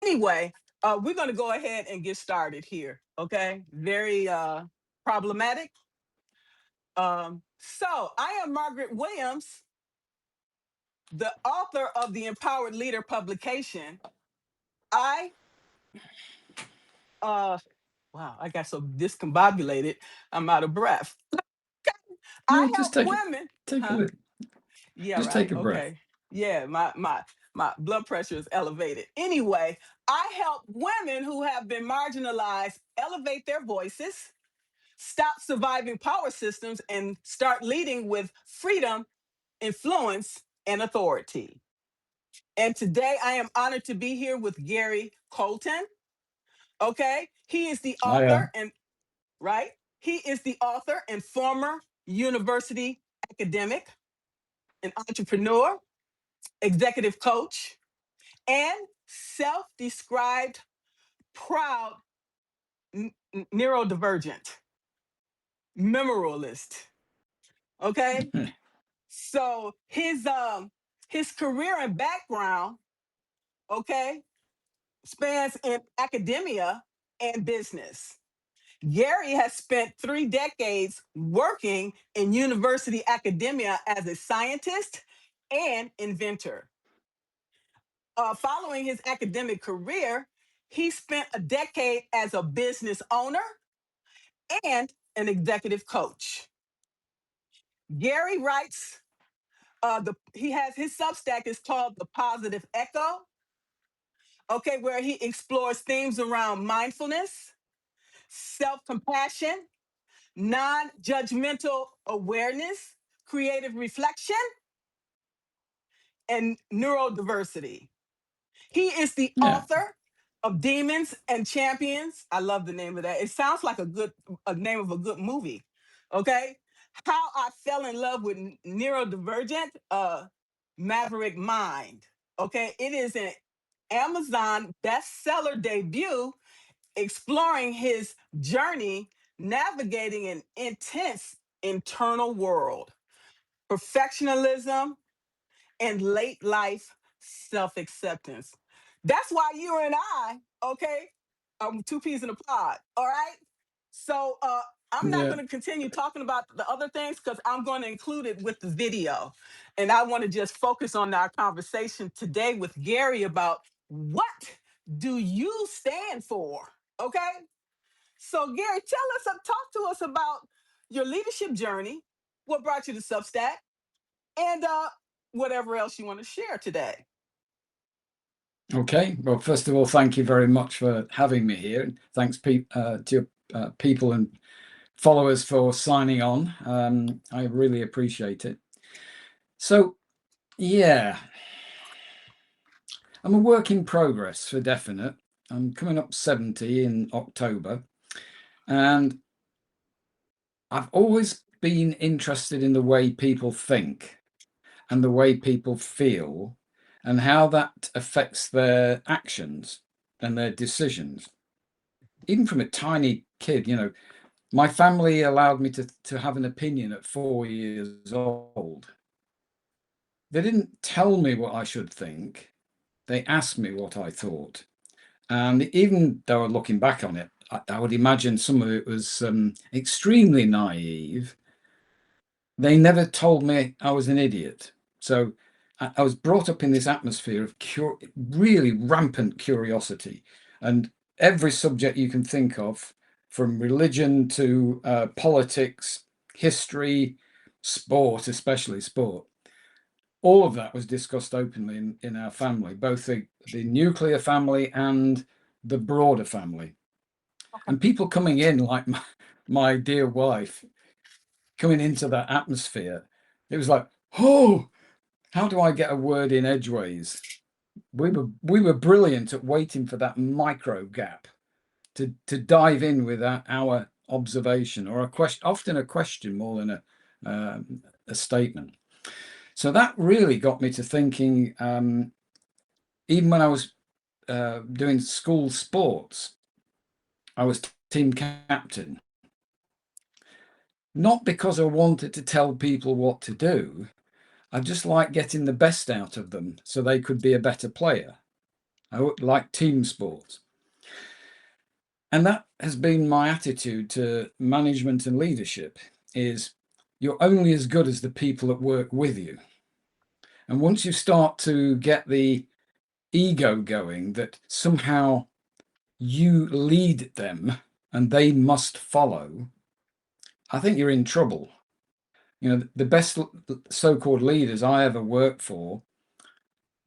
Anyway, we're going to go ahead and get started here. Okay, very problematic. So I am Margaret Williams, the author of the Empowered Leader publication. I wow, I got so discombobulated, I'm out of breath. No, I just help take women, a huh? look. Yeah, Just right. take a breath. Okay. Yeah, my blood pressure is elevated. Anyway, I help women who have been marginalized elevate their voices, stop surviving power systems, and start leading with freedom, influence, and authority. And today I am honored to be here with Gary Coulton. Okay. He is the I author and right? He is the author and former university academic, an entrepreneur, executive coach, and self-described proud neurodivergent memorialist. Okay, so his career and background, okay, spans in academia and business. Gary has spent 3 decades working in university academia as a scientist and inventor. Following his academic career, he spent a decade as a business owner and an executive coach. Gary writes, he has his Substack is called The Positive Echo, okay, where he explores themes around mindfulness, self compassion, non judgmental awareness, creative reflection, and neurodiversity. He is the yeah, author of Demons and Champions. I love the name of that. It sounds like a name of a good movie. Okay. How I Fell in Love with Neurodivergent Maverick Mind. Okay. It is an Amazon bestseller debut exploring his journey navigating an intense internal world, perfectionism, and late life self acceptance. That's why you and I, okay, two peas in a pod. All right. So I'm not yeah. going to continue talking about the other things because I'm going to include it with the video. And I want to just focus on our conversation today with Gary about what do you stand for? Okay. So Gary, talk to us about your leadership journey, what brought you to Substack, and whatever else you want to share today. Okay. Well, first of all, thank you very much for having me here. Thanks to your people and followers for signing on. I really appreciate it. So, yeah, I'm a work in progress for definite. I'm coming up 70 in October, and I've always been interested in the way people think and the way people feel and how that affects their actions and their decisions. Even from a tiny kid, my family allowed me to have an opinion at 4 years old. They didn't tell me what I should think. They asked me what I thought. And even though looking back on it, I would imagine some of it was extremely naive. They never told me I was an idiot. So I was brought up in this atmosphere of really rampant curiosity. And every subject you can think of, from religion to politics, history, sport, especially sport, all of that was discussed openly in our family, both the nuclear family and the broader family. And people coming in, like my dear wife, coming into that atmosphere, it was like, oh, how do I get a word in edgeways? We were brilliant at waiting for that micro gap to dive in with our observation or a question, often a question more than a statement. So that really got me to thinking. Even when I was doing school sports, I was team captain. Not because I wanted to tell people what to do. I just like getting the best out of them so they could be a better player. I like team sports. And that has been my attitude to management and leadership is you're only as good as the people that work with you. And once you start to get the ego going that somehow you lead them and they must follow, I think you're in trouble. You know, the best so-called leaders I ever worked for,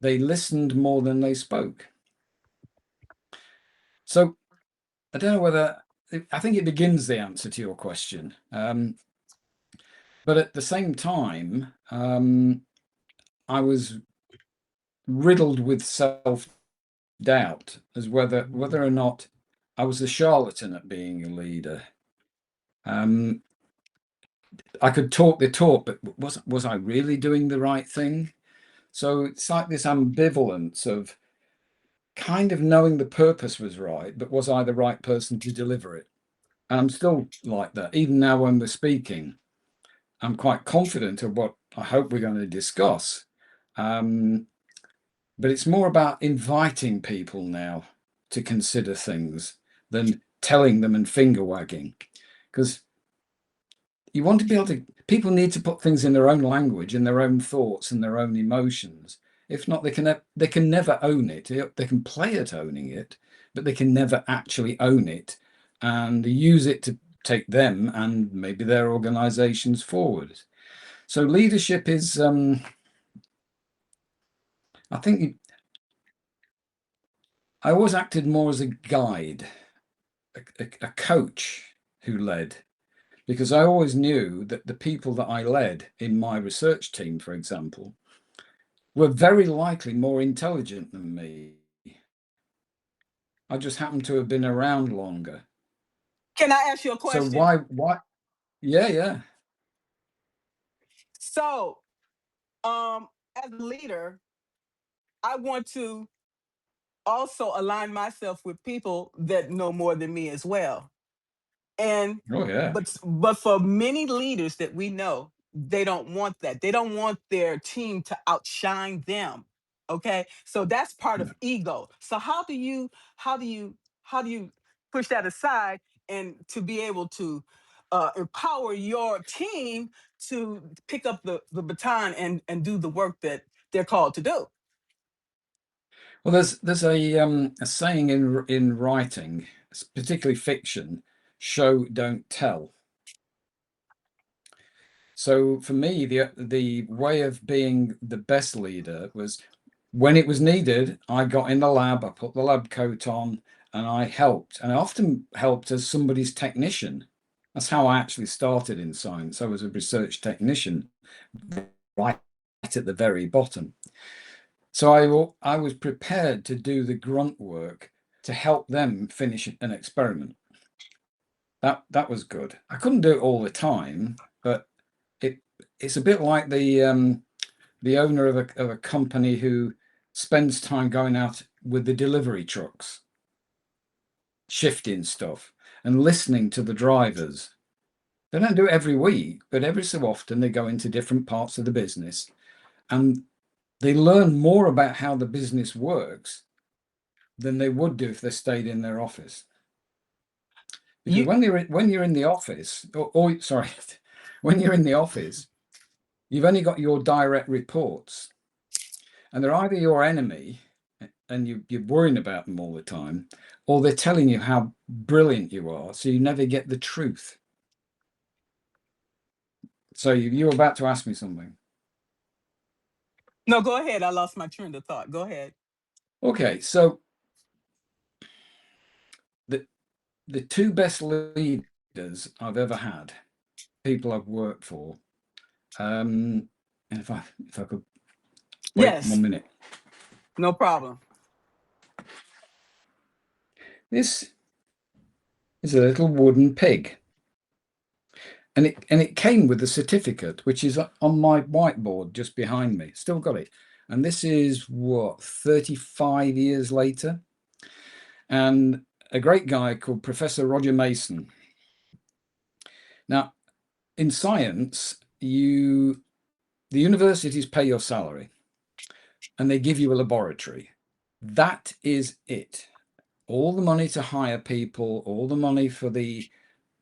they listened more than they spoke. So I don't know whether, I think it begins the answer to your question. But at the same time, I was riddled with self-doubt as whether or not I was a charlatan at being a leader. I could talk the talk, but was I really doing the right thing? So it's like this ambivalence of kind of knowing the purpose was right, but was I the right person to deliver it? And I'm still like that. Even now when we're speaking, I'm quite confident of what I hope we're going to discuss. But it's more about inviting people now to consider things than telling them and finger wagging. Because you want to be able to, people need to put things in their own language, in their own thoughts and their own emotions. If not, they can never own it. They can play at owning it, but they can never actually own it and use it to take them and maybe their organizations forward. So leadership is, I think I always acted more as a guide, a coach who led, because I always knew that the people that I led in my research team, for example, were very likely more intelligent than me. I just happened to have been around longer. Can I ask you a So question? yeah, yeah. So, as a leader, I want to also align myself with people that know more than me as well. And Oh yeah. but for many leaders that we know, they don't want that. They don't want their team to outshine them. Okay? So that's part Yeah. of ego. So how do you how do you push that aside and to be able to empower your team to pick up the baton and do the work that they're called to do? Well, there's a saying in writing, particularly fiction, show don't tell. So for me, the way of being the best leader was when it was needed, I got in the lab, I put the lab coat on, and I helped. And I often helped as somebody's technician. That's how I actually started in science. I was a research technician right at the very bottom. So I was prepared to do the grunt work to help them finish an experiment. That was good. I couldn't do it all the time, but it it's a bit like the owner of a company who spends time going out with the delivery trucks, shifting stuff and listening to the drivers. They don't do it every week, but every so often they go into different parts of the business and they learn more about how the business works than they would do if they stayed in their office. Because You when you're in the office, or sorry, when you're in the office, you've only got your direct reports, and they're either your enemy, and you're worrying about them all the time, or they're telling you how brilliant you are, so you never get the truth. So you were about to ask me something. No, go ahead. I lost my train of thought. Go ahead. Okay, so the the two best leaders I've ever had, people I've worked for, and if I could wait one Yes, minute. no problem. This is a little wooden pig. And it came with a certificate, which is on my whiteboard just behind me. Still got it. And this is what, 35 years later? And a great guy called Professor Roger Mason. Now, in science, the universities pay your salary and they give you a laboratory. That is it. All the money to hire people, all the money for the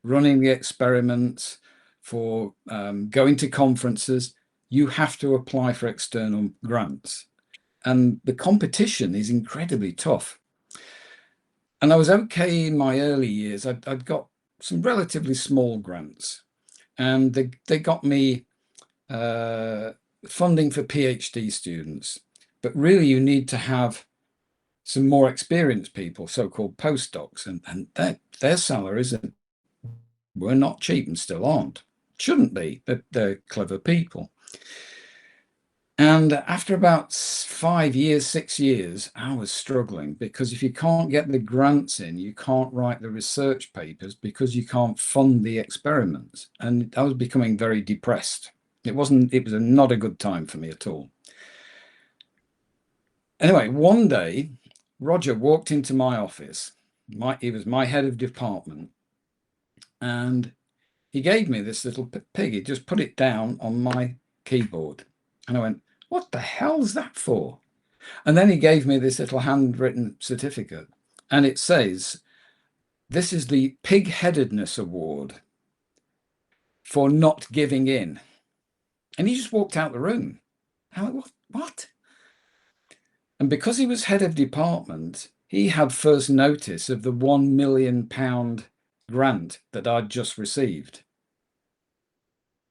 running the experiments, for going to conferences, you have to apply for external grants. And the competition is incredibly tough. And I was okay in my early years. I'd got some relatively small grants, and they got me funding for PhD students. But really, you need to have some more experienced people, so-called postdocs, and their salaries were not cheap and still aren't. Shouldn't be, but they're clever people. And after about 5 years, 6 years, I was struggling, because if you can't get the grants in, you can't write the research papers because you can't fund the experiments. And I was becoming very depressed. It was not a good time for me at all. Anyway, one day, Roger walked into my office. He was my head of department. And he gave me this little pig. He just put it down on my keyboard. And I went, what the hell's that for? And then he gave me this little handwritten certificate. And it says, this is the Pig-Headedness Award for not giving in. And he just walked out the room. I went, what? And because he was head of department, he had first notice of the £1 million grant that I'd just received.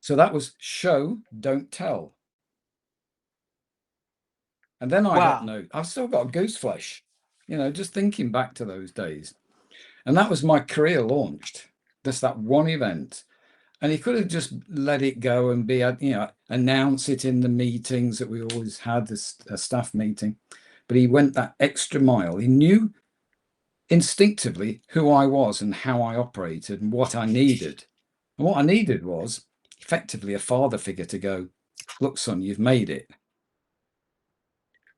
So that was show, don't tell. And then I've still got goose flesh, just thinking back to those days. And that was my career launched. Just that one event. And he could have just let it go and be, announce it in the meetings that we always had, a staff meeting. But he went that extra mile. He knew instinctively who I was and how I operated and what I needed. And what I needed was effectively a father figure to go, look, son, you've made it.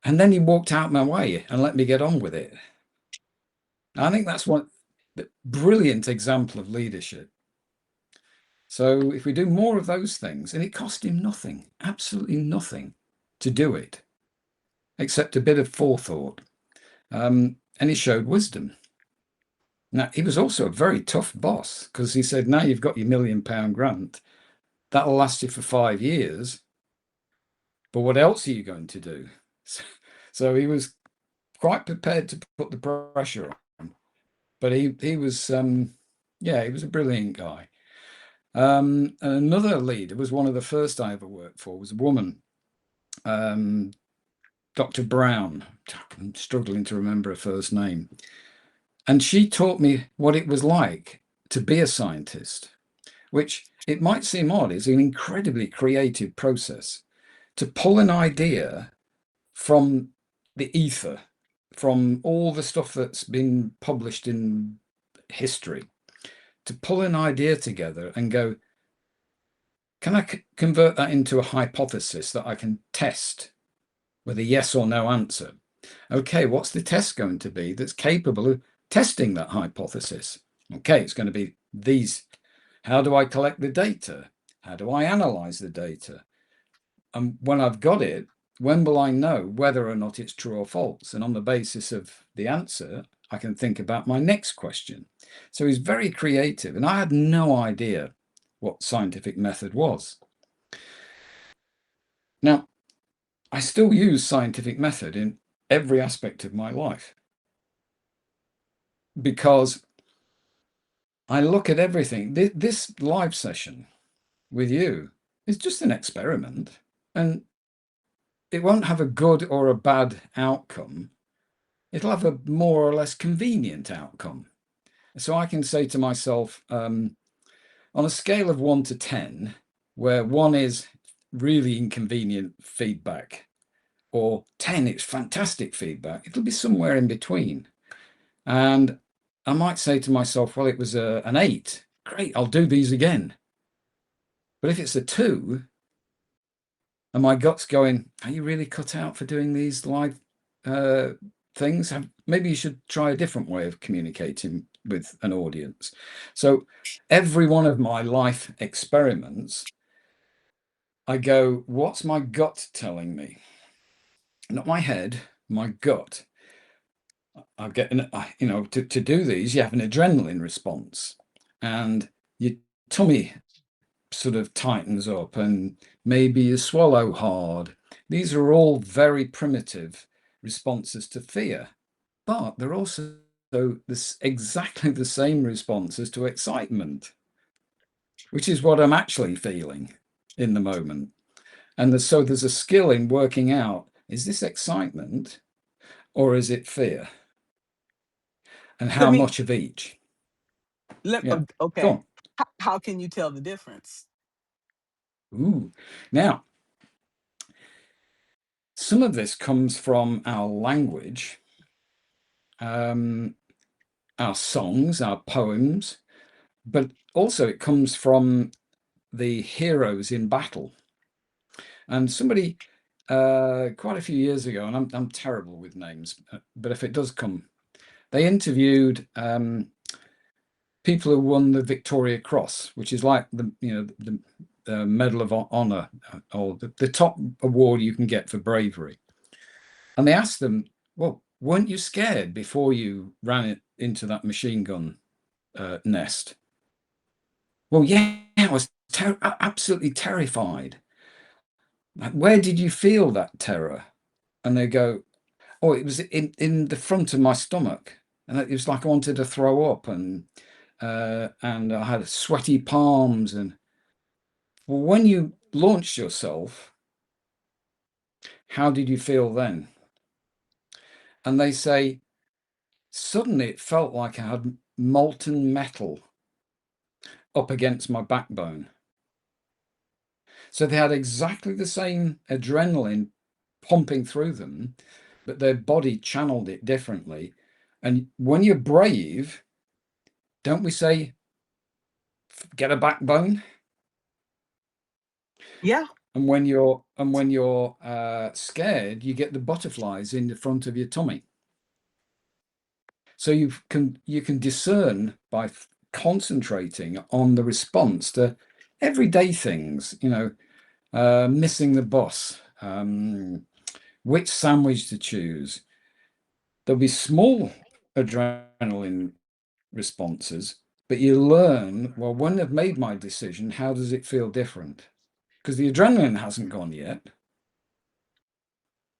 And then he walked out my way and let me get on with it. I think that's one brilliant example of leadership. So if we do more of those things, and it cost him nothing, absolutely nothing to do it, except a bit of forethought. And he showed wisdom. Now, he was also a very tough boss, because he said, now you've got your £1 million grant. That'll last you for 5 years. But what else are you going to do? So he was quite prepared to put the pressure on. But he was, he was a brilliant guy. And another leader was one of the first I ever worked for, was a woman, Dr. Brown. I'm struggling to remember her first name. And she taught me what it was like to be a scientist, which it might seem odd, is an incredibly creative process. To pull an idea from the ether, from all the stuff that's been published in history, to pull an idea together and go, can I convert that into a hypothesis that I can test with a yes or no answer? Okay, what's the test going to be that's capable of testing that hypothesis? Okay, it's going to be these. How do I collect the data? How do I analyze the data? And when I've got it, when will I know whether or not it's true or false? And on the basis of the answer, I can think about my next question. So he's very creative, and I had no idea what scientific method was. Now, I still use scientific method in every aspect of my life, because I look at everything. This live session with you is just an experiment, and it won't have a good or a bad outcome. It'll have a more or less convenient outcome. So I can say to myself, on a scale of 1 to 10, where 1 is really inconvenient feedback, or 10, it's fantastic feedback, it'll be somewhere in between. And I might say to myself, well, it was an 8. Great, I'll do these again. But if it's a 2, and my gut's going, are you really cut out for doing these live things? Maybe you should try a different way of communicating with an audience. So every one of my life experiments, I go, what's my gut telling me? Not my head, my gut. I get to do these, you have an adrenaline response, and your tummy sort of tightens up, and maybe you swallow hard. These are all very primitive responses to fear, but they're also exactly the same responses to excitement, which is what I'm actually feeling in the moment. And so there's a skill in working out, is this excitement or is it fear? And Let how me much of each? let Yeah, go okay. on. How can you tell the difference? Ooh. Now, some of this comes from our language, our songs, our poems, but also it comes from the heroes in battle. And somebody quite a few years ago, and I'm terrible with names, but if it does come, they interviewed people who won the Victoria Cross, which is like the Medal of Honor, or the top award you can get for bravery. And they asked them, well, weren't you scared before you ran it into that machine gun nest? Well, yeah, I was absolutely terrified. Where did you feel that terror? And they go, oh, it was in the front of my stomach. And it was like I wanted to throw up, and I had sweaty palms. And well, when you launched yourself, how did you feel then? And they say, suddenly it felt like I had molten metal up against my backbone. So they had exactly the same adrenaline pumping through them, but their body channeled it differently. And when you're brave, don't we say, get a backbone? Yeah. And when you're scared, you get the butterflies in the front of your tummy. So you can discern by concentrating on the response to everyday things, missing the bus, which sandwich to choose. There'll be small adrenaline responses, but you learn, well, when I've made my decision, how does it feel different? Because the adrenaline hasn't gone yet.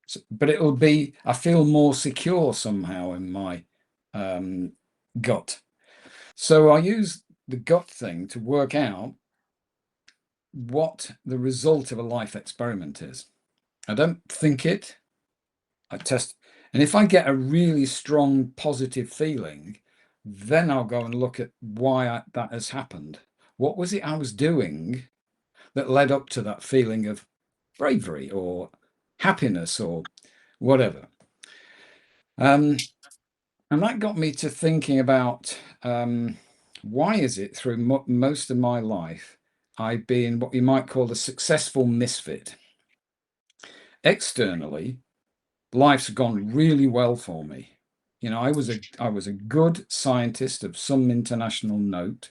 So, but it'll be, I feel more secure somehow in my gut. So I use the gut thing to work out what the result of a life experiment is. I don't think it, I test. And if I get a really strong positive feeling, then I'll go and look at why that has happened. What was it I was doing that led up to that feeling of bravery or happiness or whatever? And that got me to thinking about why is it through most of my life I've been what you might call a successful misfit. Externally, life's gone really well for me. I was a good scientist of some international note.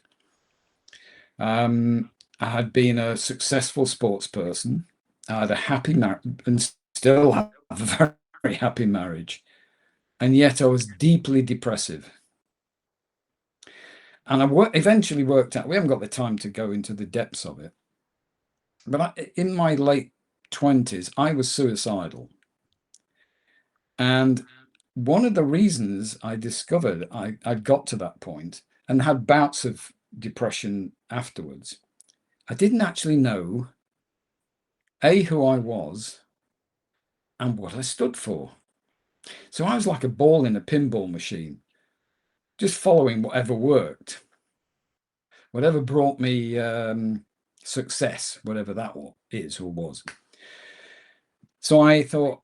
I had been a successful sports person. I had a happy marriage and still have a very, very happy marriage. And yet I was deeply depressive. And I eventually worked out, we haven't got the time to go into the depths of it, but in my late 20s, I was suicidal. And one of the reasons I discovered I got to that point and had bouts of depression afterwards, I didn't actually know, A, who I was and what I stood for. So I was like a ball in a pinball machine, just following whatever worked, whatever brought me success, whatever that is or was. So I thought,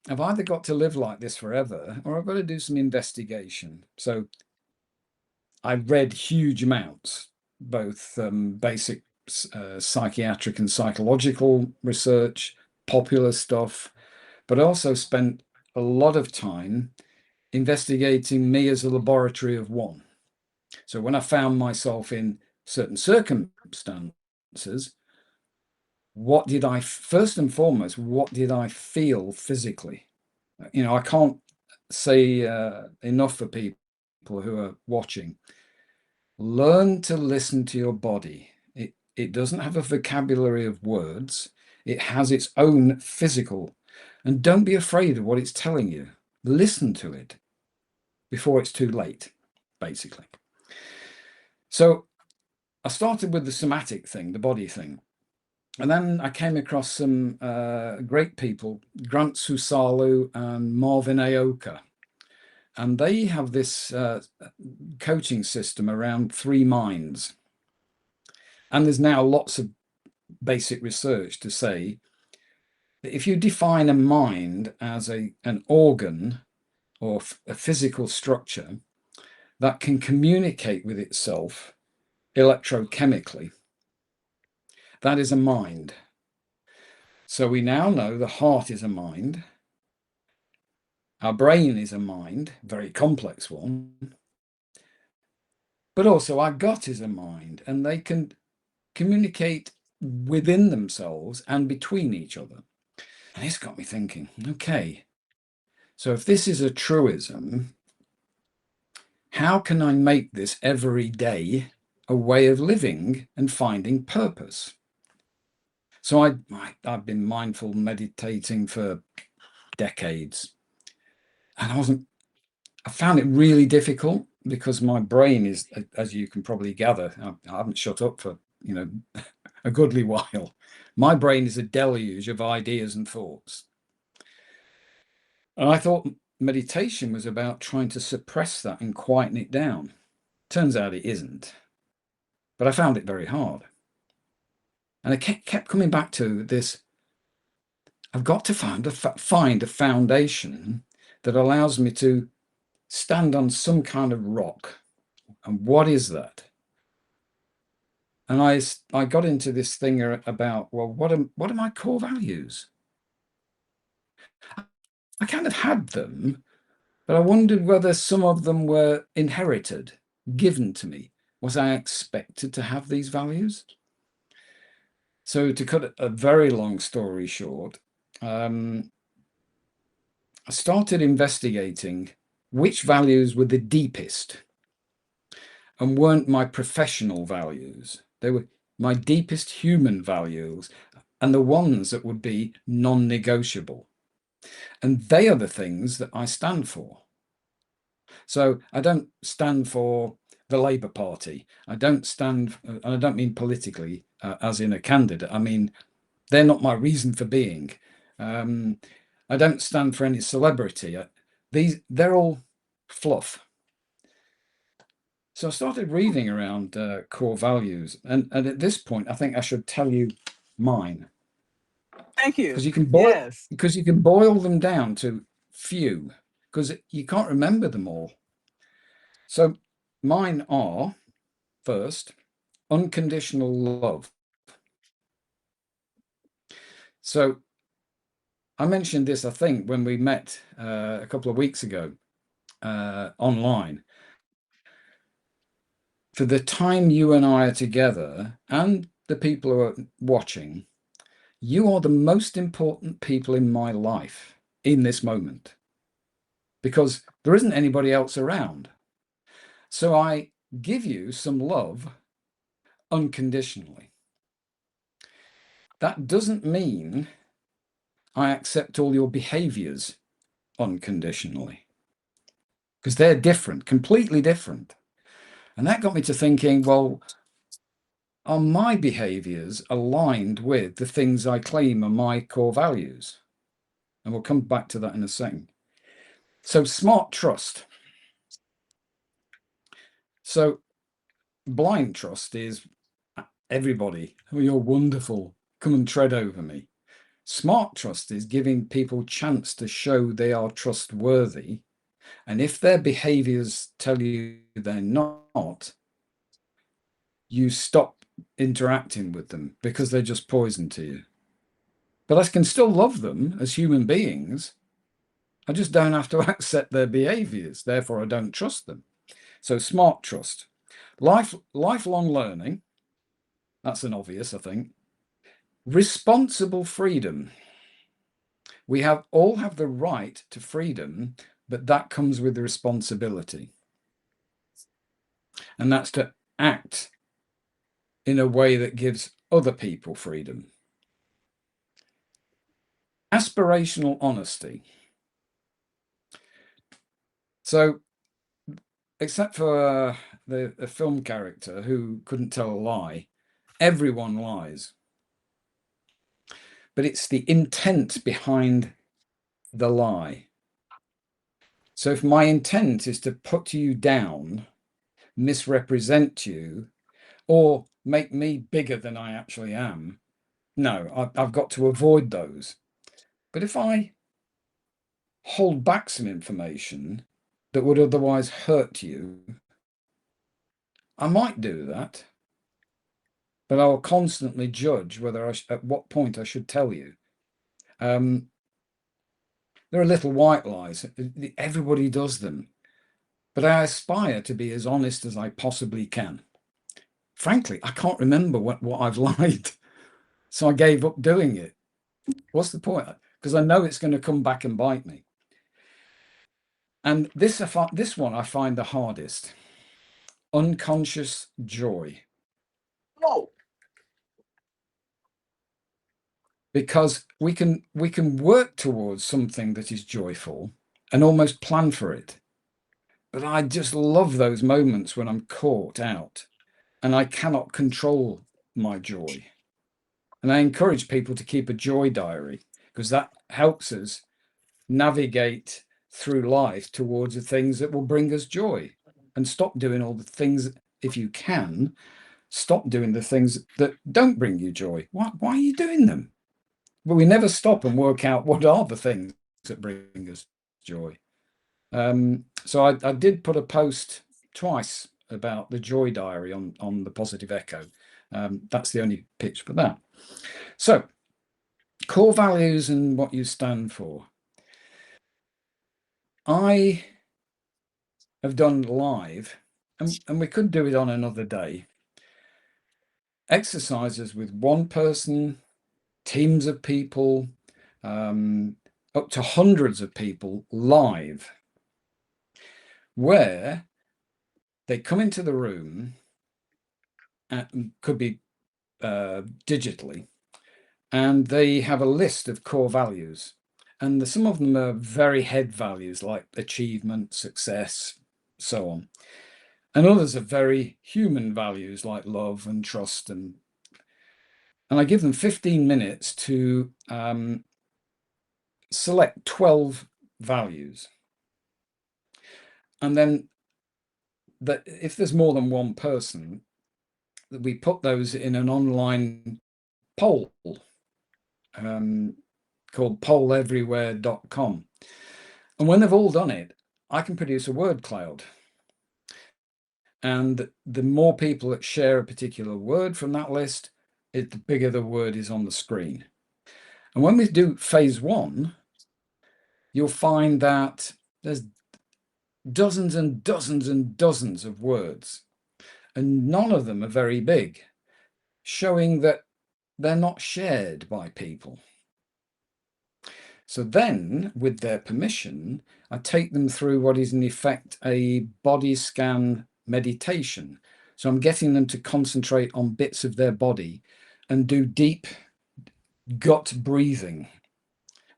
I've either got to live like this forever or I've got to do some investigation. So I read huge amounts, both basic psychiatric and psychological research, popular stuff, but also spent a lot of time investigating me as a laboratory of one. So when I found myself in certain circumstances, first and foremost, what did I feel physically? I can't say enough for people who are watching. Learn to listen to your body. It doesn't have a vocabulary of words. It has its own physical. And don't be afraid of what it's telling you. Listen to it before it's too late, basically. So I started with the somatic thing, the body thing. And then I came across some great people, Grant Susalu and Marvin Aoka. And they have this coaching system around 3 minds. And there's now lots of basic research to say that if you define a mind as an organ or a physical structure that can communicate with itself electrochemically, that is a mind. So we now know the heart is a mind. Our brain is a mind, very complex one. But also our gut is a mind, and they can communicate within themselves and between each other. And this got me thinking, okay, so if this is a truism, how can I make this every day a way of living and finding purpose? So I've been mindful meditating for decades, and I found it really difficult because my brain is, as you can probably gather, I haven't shut up for, a goodly while. My brain is a deluge of ideas and thoughts. And I thought meditation was about trying to suppress that and quieten it down. Turns out it isn't. But I found it very hard. And I kept coming back to this. I've got to find a foundation that allows me to stand on some kind of rock. And what is that? And I got into this thing about, well, what are my core values? I kind of had them, but I wondered whether some of them were inherited, given to me. Was I expected to have these values? So to cut a very long story short, I started investigating which values were the deepest and weren't my professional values. They were my deepest human values and the ones that would be non-negotiable. And they are the things that I stand for. So I don't stand for the Labour Party. I don't stand, and I don't mean politically, as in a candidate. I mean, they're not my reason for being. I don't stand for any celebrity. They're all fluff. So I started reading around core values, and at this point, I think I should tell you mine, Thank because you. Yes. you can boil them down to few, because you can't remember them all. So mine are, first, unconditional love. So I mentioned this, I think, when we met a couple of weeks ago online. For the time you and I are together, and the people who are watching, you are the most important people in my life in this moment, because there isn't anybody else around. So I give you some love unconditionally. That doesn't mean I accept all your behaviors unconditionally, because they're different, completely different. And that got me to thinking, well, are my behaviors aligned with the things I claim are my core values? And we'll come back to that in a second. So smart trust. So blind trust is everybody, oh, you're wonderful, come and tread over me. Smart trust is giving people chance to show they are trustworthy. And if their behaviors tell you they're not, you stop interacting with them because they're just poison to you. But I can still love them as human beings. I just don't have to accept their behaviors. Therefore, I don't trust them. So smart trust. Lifelong learning. That's an obvious, I think. Responsible freedom. We all have the right to freedom but that comes with the responsibility. And that's to act in a way that gives other people freedom. Aspirational honesty. So, except for the film character who couldn't tell a lie, everyone lies. But it's the intent behind the lie. So if my intent is to put you down, misrepresent you, or make me bigger than I actually am, no, I've got to avoid those. But if I hold back some information that would otherwise hurt you, I might do that, but I'll constantly judge whether at what point I should tell you. There are little white lies. Everybody does them. But I aspire to be as honest as I possibly can. Frankly, I can't remember what I've lied. So I gave up doing it. What's the point? Because I know it's going to come back and bite me. And this one I find the hardest. Unconscious joy. Oh. Because we can work towards something that is joyful and almost plan for it. But I just love those moments when I'm caught out and I cannot control my joy. And I encourage people to keep a joy diary because that helps us navigate through life towards the things that will bring us joy, and stop doing all the things, if you can, stop doing the things that don't bring you joy. Why are you doing them? But we never stop and work out what are the things that bring us joy. So I did put a post twice about the joy diary on the Positive Echo. That's the only pitch for that. So, core values and what you stand for. I have done live, and we could do it on another day, exercises with one person, teams of people, up to hundreds of people live, where they come into the room, and could be digitally, and they have a list of core values. And some of them are very head values like achievement, success, so on. And others are very human values like love and trust. And I give them 15 minutes to select 12 values. And then if there's more than one person, we put those in an online poll called polleverywhere.com. And when they've all done it, I can produce a word cloud. And the more people that share a particular word from that list, the bigger the word is on the screen. And when we do phase one, you'll find that there's dozens and dozens and dozens of words, and none of them are very big, showing that they're not shared by people. So then, with their permission, I take them through what is in effect a body scan meditation. So I'm getting them to concentrate on bits of their body and do deep gut breathing,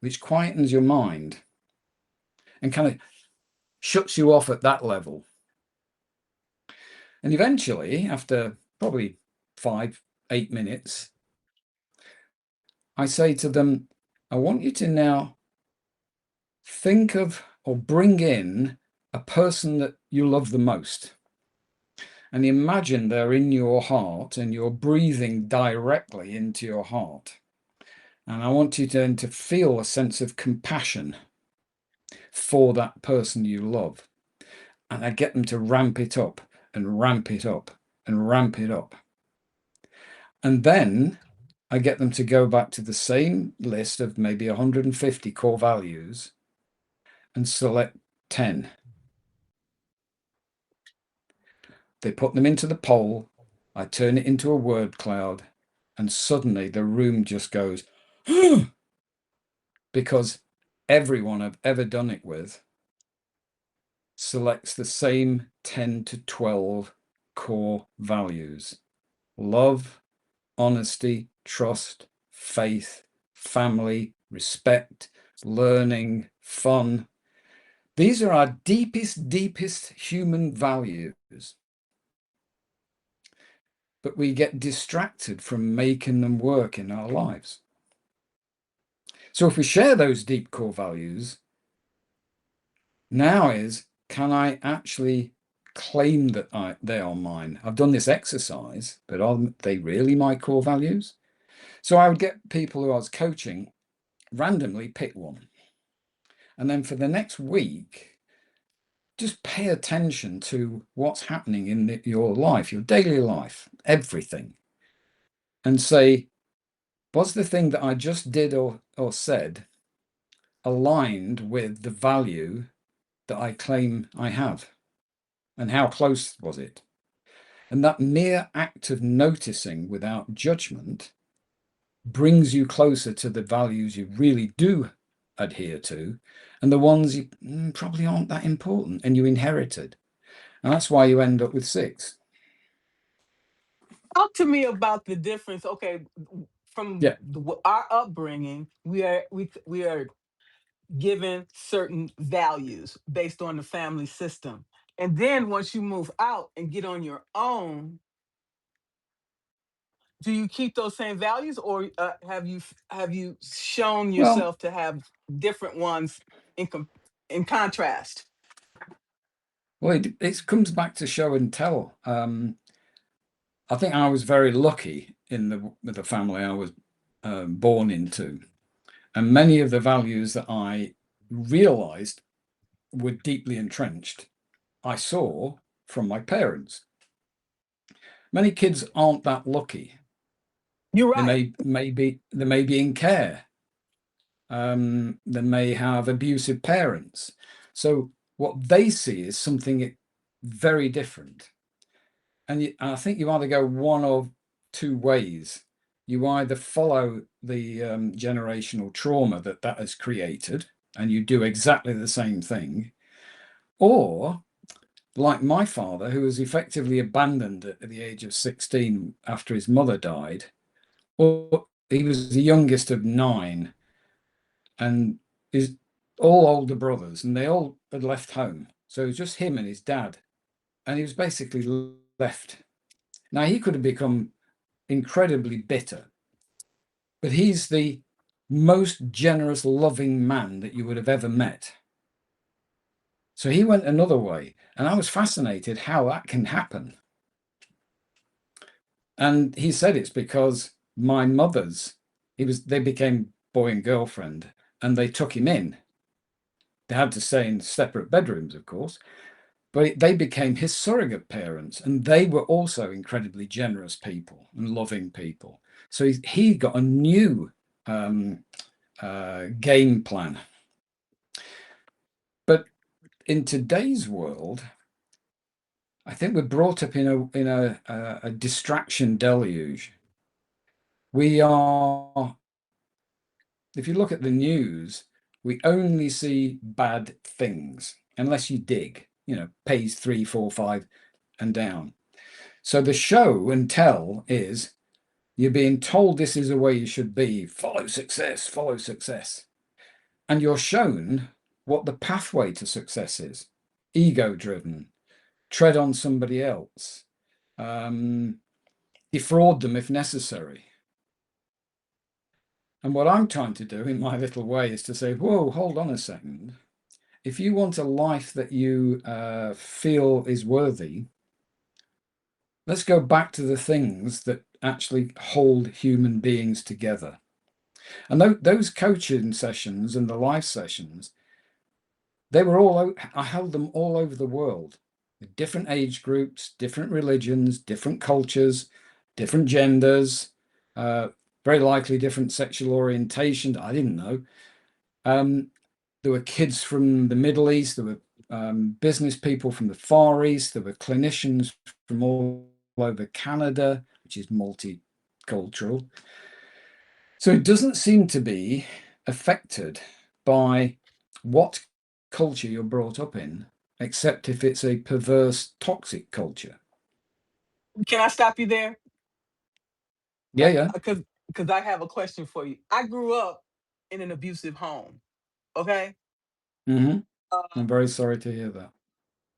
which quietens your mind and kind of shuts you off at that level. And eventually, after probably 5-8 minutes, I say to them, I want you to now think of or bring in a person that you love the most. And imagine they're in your heart and you're breathing directly into your heart. And I want you then to feel a sense of compassion for that person you love. And I get them to ramp it up and ramp it up and ramp it up. And then I get them to go back to the same list of maybe 150 core values and select 10. They put them into the poll. I turn it into a word cloud, and suddenly the room just goes, because everyone I've ever done it with selects the same 10 to 12 core values: love, honesty, trust, faith, family, respect, learning, fun. These are our deepest human values. But we get distracted from making them work in our lives. So if we share those deep core values, now is, can I actually claim that they are mine? I've done this exercise, but are they really my core values? So I would get people who I was coaching randomly pick one. And then for the next week, just pay attention to what's happening in your life, your daily life, everything. And say, was the thing that I just did or said aligned with the value that I claim I have? And how close was it? And that mere act of noticing without judgment brings you closer to the values you really do adhere to, and the ones you probably aren't that important and you inherited. And that's why you end up with 6. Talk to me about the difference. Okay, from Yeah. our upbringing, we are given certain values based on the family system, and then once you move out and get on your own, do you keep those same values, or have you shown Well, yourself to have different ones in contrast? it comes back to show and tell. I think I was very lucky with the family I was born into, and many of the values that I realized were deeply entrenched, I saw from my parents. Many kids aren't that lucky. You're They right. may be in care. They may have abusive parents. So what they see is something very different. And I think you either go one of two ways. You either follow the generational trauma that has created, and you do exactly the same thing, or like my father, who was effectively abandoned at the age of 16 after his mother died. Or he was the youngest of 9, and his all older brothers, and they all had left home. So it was just him and his dad, and he was basically left. Now he could have become incredibly bitter, but he's the most generous, loving man that you would have ever met. So he went another way, and I was fascinated how that can happen. And he said it's because my mother's, they became boy and girlfriend, and they took him in. They had to stay in separate bedrooms, of course, but they became his surrogate parents, and they were also incredibly generous people and loving people. So he got a new game plan. But in today's world, I think we're brought up in a distraction deluge. We are, if you look at the news, we only see bad things unless you dig, page 3, 4, 5 and down. So the show and tell is you're being told this is the way you should be. Follow success, follow success. And you're shown what the pathway to success is. Ego driven, tread on somebody else, defraud them if necessary. And what I'm trying to do in my little way is to say, whoa, hold on a second. If you want a life that you feel is worthy, let's go back to the things that actually hold human beings together. And those coaching sessions and the life sessions, I held them all over the world, with different age groups, different religions, different cultures, different genders, very likely different sexual orientation. I didn't know. There were kids from the Middle East, there were business people from the Far East, there were clinicians from all over Canada, which is multicultural. So it doesn't seem to be affected by what culture you're brought up in except if it's a perverse, toxic culture. Can I stop you there? Yeah, yeah. Because I have a question for you. I grew up in an abusive home. Okay. Mm-hmm. Uh, I'm very sorry to hear that.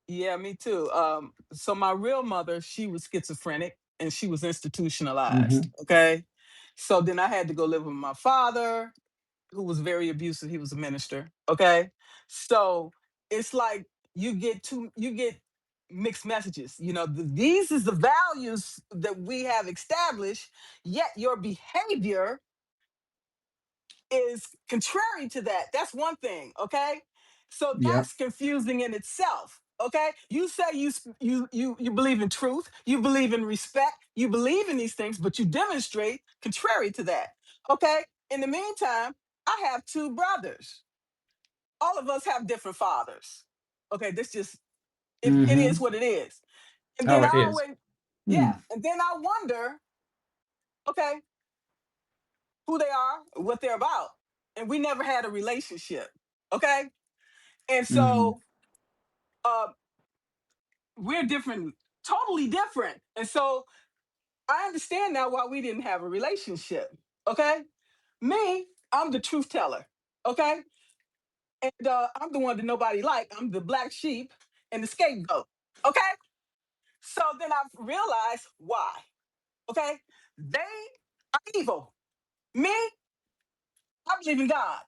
yeah, me too. So my real mother, she was schizophrenic and she was Mm-hmm. institutionalized. Okay. So then I had to go live with my father, who was very abusive. He was a minister. Okay. So it's like you get mixed messages. These is the values that we have established, yet your behavior is contrary to that. That's one thing, okay? So Yeah. that's confusing in itself. Okay, you say you believe in truth, you believe in respect, you believe in these things, but you demonstrate contrary to that. Okay, in the meantime, I have two brothers. All of us have different fathers. Okay, this just it Mm-hmm. is what it is. And Oh, then I it is. always, yeah, Mm. and then I wonder, okay, who they are, what they're about, and we never had a relationship. Okay, and Mm. so uh, we're different, totally different. And so I understand now why we didn't have a relationship. Okay, me, I'm the truth teller. Okay, and I'm the one that nobody like. I'm the black sheep and the scapegoat. Okay, so then I've realized why. Okay, they are evil. Me, I believe in God.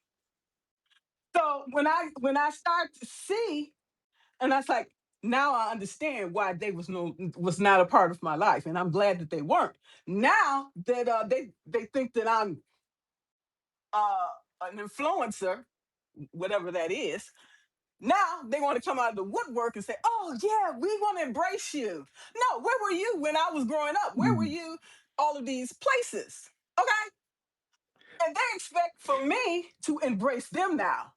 So when I start to see, and I was like, now I understand why they was not a part of my life, and I'm glad that they weren't. Now that they think that I'm uh, an influencer, whatever that is. Now they want to come out of the woodwork and say, "Oh yeah, we want to embrace you." No, where were you when I was growing up? Where were Mm. you? All of these places, okay? And they expect for me to embrace them now.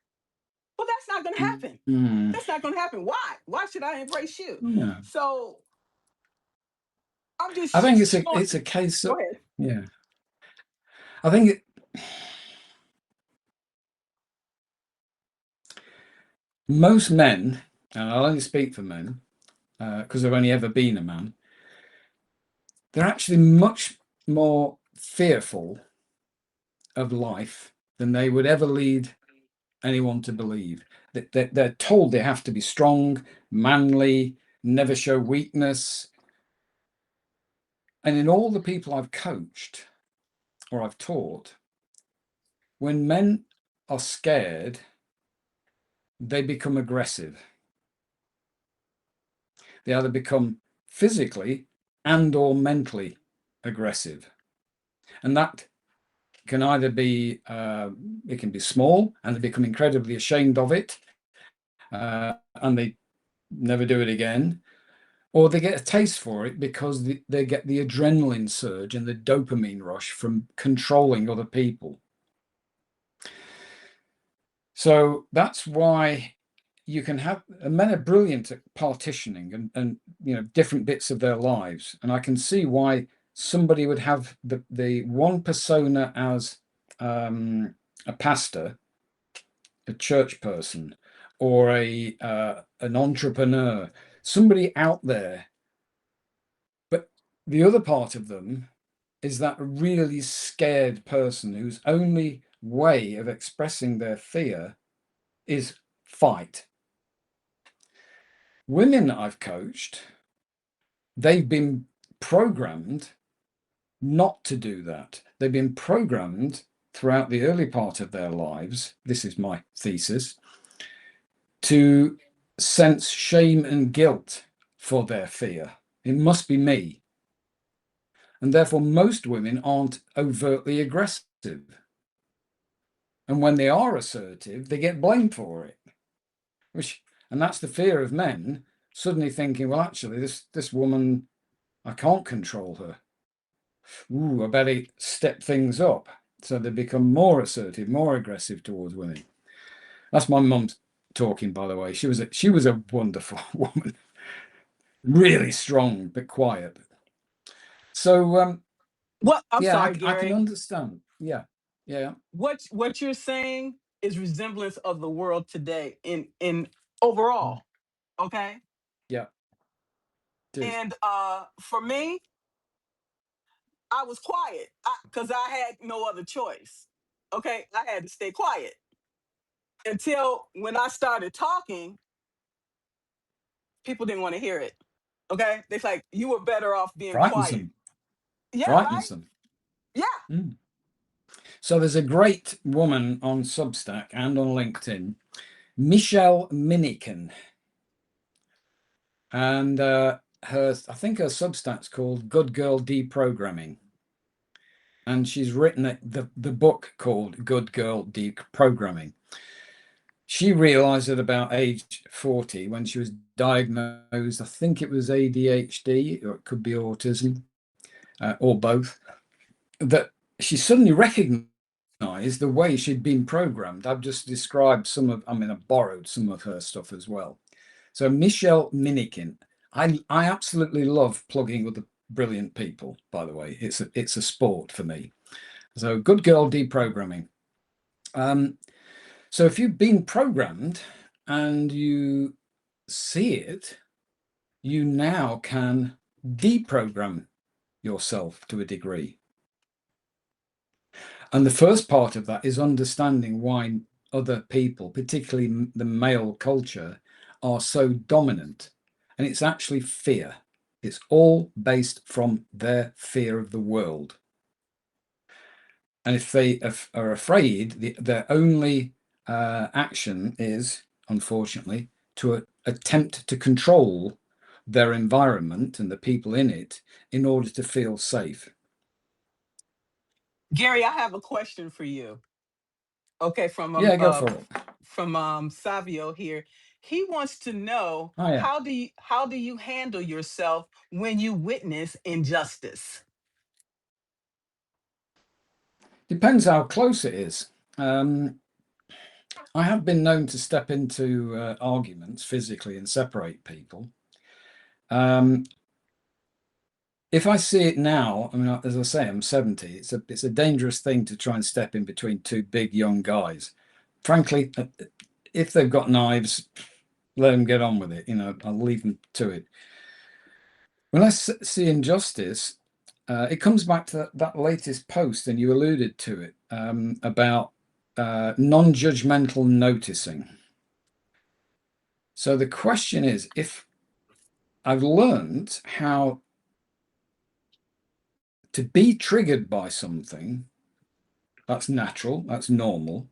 Well, that's not going to happen. Mm. That's not going to happen. Why? Why should I embrace you? Yeah. So I'm I think just showing. it's a case Go of, ahead. yeah. I think most men, and I'll only speak for men because I've only ever been a man, they're actually much more fearful of life than they would ever lead anyone to believe. They're told they have to be strong, manly, never show weakness. And in all the people I've coached or I've taught, when men are scared, they become aggressive. They either become physically and or mentally aggressive. And that can either be, it can be small and they become incredibly ashamed of it and they never do it again, or they get a taste for it because they get the adrenaline surge and the dopamine rush from controlling other people. So that's why you can have men are brilliant at partitioning and different bits of their lives, and I can see why somebody would have the one persona as a pastor, a church person, or a an entrepreneur, somebody out there, but the other part of them is that really scared person whose only way of expressing their fear is fight. Women that I've coached, they've been programmed not to do that. They've been programmed throughout the early part of their lives, this is my thesis, to sense shame and guilt for their fear. It must be me. And therefore, most women aren't overtly aggressive. And when they are assertive, they get blamed for it. And that's the fear of men suddenly thinking, well, actually, this woman, I can't control her. Ooh, I better step things up. So they become more assertive, more aggressive towards women. That's my mum talking, by the way. She was a wonderful woman, really strong but quiet. So What? I'm yeah, sorry, I can Gary. understand. Yeah, yeah. What you're saying is resemblance of the world today in overall. Okay. Yeah, it is. And for me, I was quiet because I had no other choice. Okay. I had to stay quiet until when I started talking, people didn't want to hear it. Okay. They're like, you were better off being Frightens quiet. them. Yeah, right? Frightens them. Yeah. Mm. So there's a great woman on Substack and on LinkedIn, Michelle Minikin, and I think her Substack's called Good Girl Deprogramming, and she's written the book called Good Girl Deprogramming. She realized at about age 40, when she was diagnosed, I think it was ADHD, or it could be autism, or both, that she suddenly recognized the way she'd been programmed. I've just described I've borrowed some of her stuff as well. So Michelle Minikin, I absolutely love plugging other brilliant people, by the way. It's a sport for me. So Good Girl Deprogramming. So if you've been programmed and you see it, you now can deprogram yourself to a degree. And the first part of that is understanding why other people, particularly the male culture, are so dominant. And it's actually fear. It's all based from their fear of the world. And if they are afraid, their only action is, unfortunately, to attempt to control their environment and the people in it in order to feel safe. Gary, I have a question for you. Okay, Yeah, go for it. from Savio here. He wants to know, Oh, yeah. how do you handle yourself when you witness injustice? Depends how close it is. I have been known to step into arguments physically and separate people. If I see it now, I mean, as I say, I'm 70. It's a dangerous thing to try and step in between two big young guys. Frankly, if they've got knives, let them get on with it. I'll leave them to it. When I see injustice, it comes back to that latest post, and you alluded to it, about non-judgmental noticing. So the question is, if I've learned how to be triggered by something, that's natural, that's normal.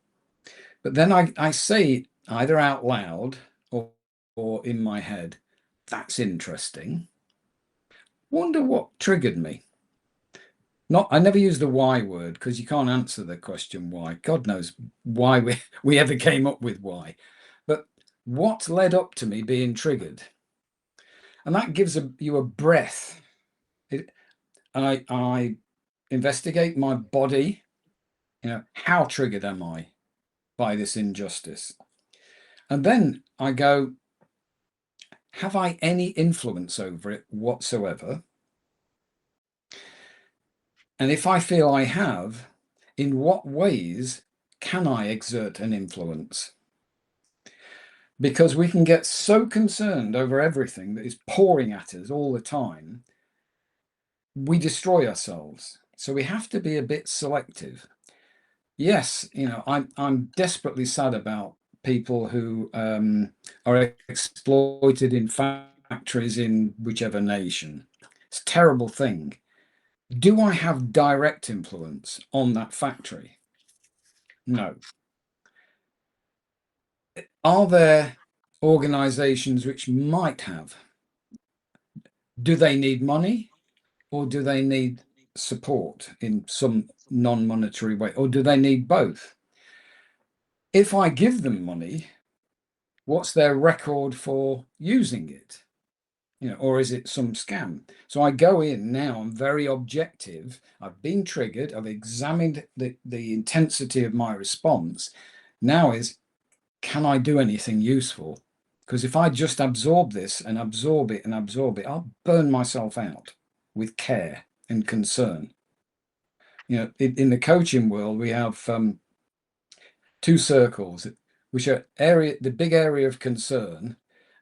But then I say either out loud or in my head, that's interesting. Wonder what triggered me. I never use the why word because you can't answer the question why. God knows why we ever came up with why. But what led up to me being triggered? And that gives you a breath. I investigate my body. How triggered am I by this injustice? And then I go, have I any influence over it whatsoever? And if I feel I have, in what ways can I exert an influence? Because we can get so concerned over everything that is pouring at us all the time, we destroy ourselves. So we have to be a bit selective. Yes, I'm desperately sad about people who are exploited in factories in whichever nation. It's a terrible thing. Do I have direct influence on that factory? No. Are there organizations which might have? Do they need money, or do they need support in some non-monetary way, or do they need both? If I give them money, what's their record for using it? Or is it some scam? So I go in now, I'm very objective. I've been triggered. I've examined the intensity of my response. Now can I do anything useful? Because if I just absorb this and absorb it and absorb it, I'll burn myself out with care and concern. In the coaching world, we have two circles, which are the big area of concern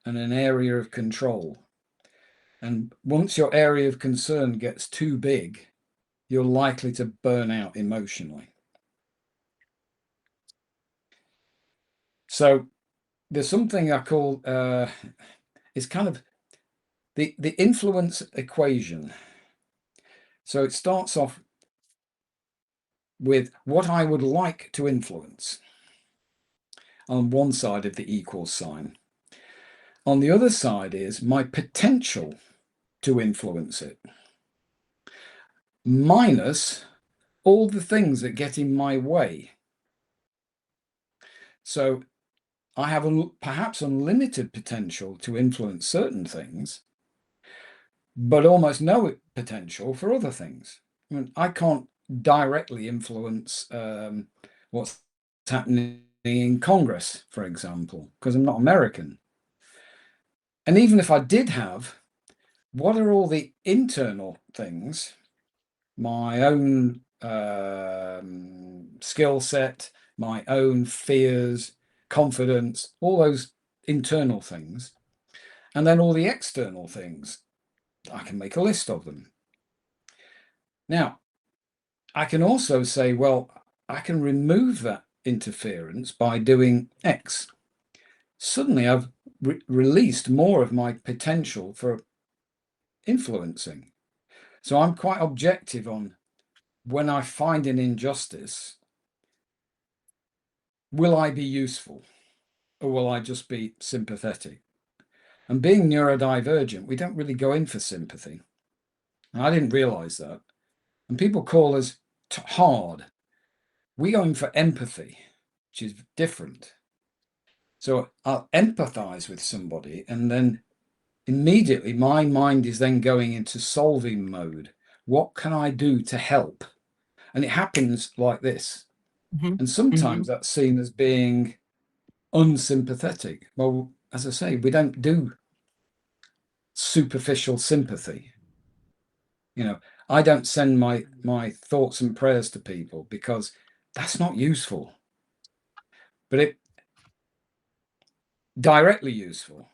and an area of control. And once your area of concern gets too big, you're likely to burn out emotionally. So there's something I call, it's kind of the influence equation. So it starts off with what I would like to influence on one side of the equal sign. On the other side is my potential to influence it, minus all the things that get in my way. So I have perhaps unlimited potential to influence certain things, but almost no potential for other things. I mean, I can't directly influence what's happening in Congress, for example, because I'm not American. And even if I did have, what are all the internal things, my own skill set, my own fears, confidence, all those internal things, and then all the external things? I can make a list of them. Now, I can also say, well, I can remove that interference by doing X. Suddenly I've released more of my potential for influencing. So I'm quite objective on when I find an injustice, will I be useful or will I just be sympathetic? And being neurodivergent, we don't really go in for sympathy. And I didn't realize that. And people call us hard. We go in for empathy, which is different. So I'll empathize with somebody, and then immediately my mind is then going into solving mode. What can I do to help? And it happens like this. Mm-hmm. And Mm-hmm. sometimes that's seen as being unsympathetic. Well, as I say, we don't do superficial sympathy. You know, I don't send my thoughts and prayers to people because that's not useful. But it directly useful.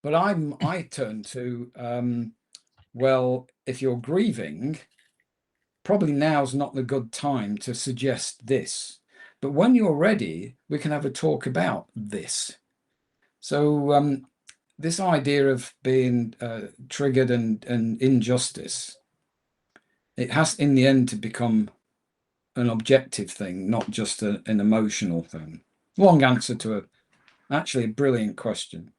But I turn to well, if you're grieving, probably now's not the good time to suggest this. But when you're ready, we can have a talk about this. So this idea of being triggered and injustice, it has in the end to become an objective thing, not just an emotional thing. Long answer to actually a brilliant question.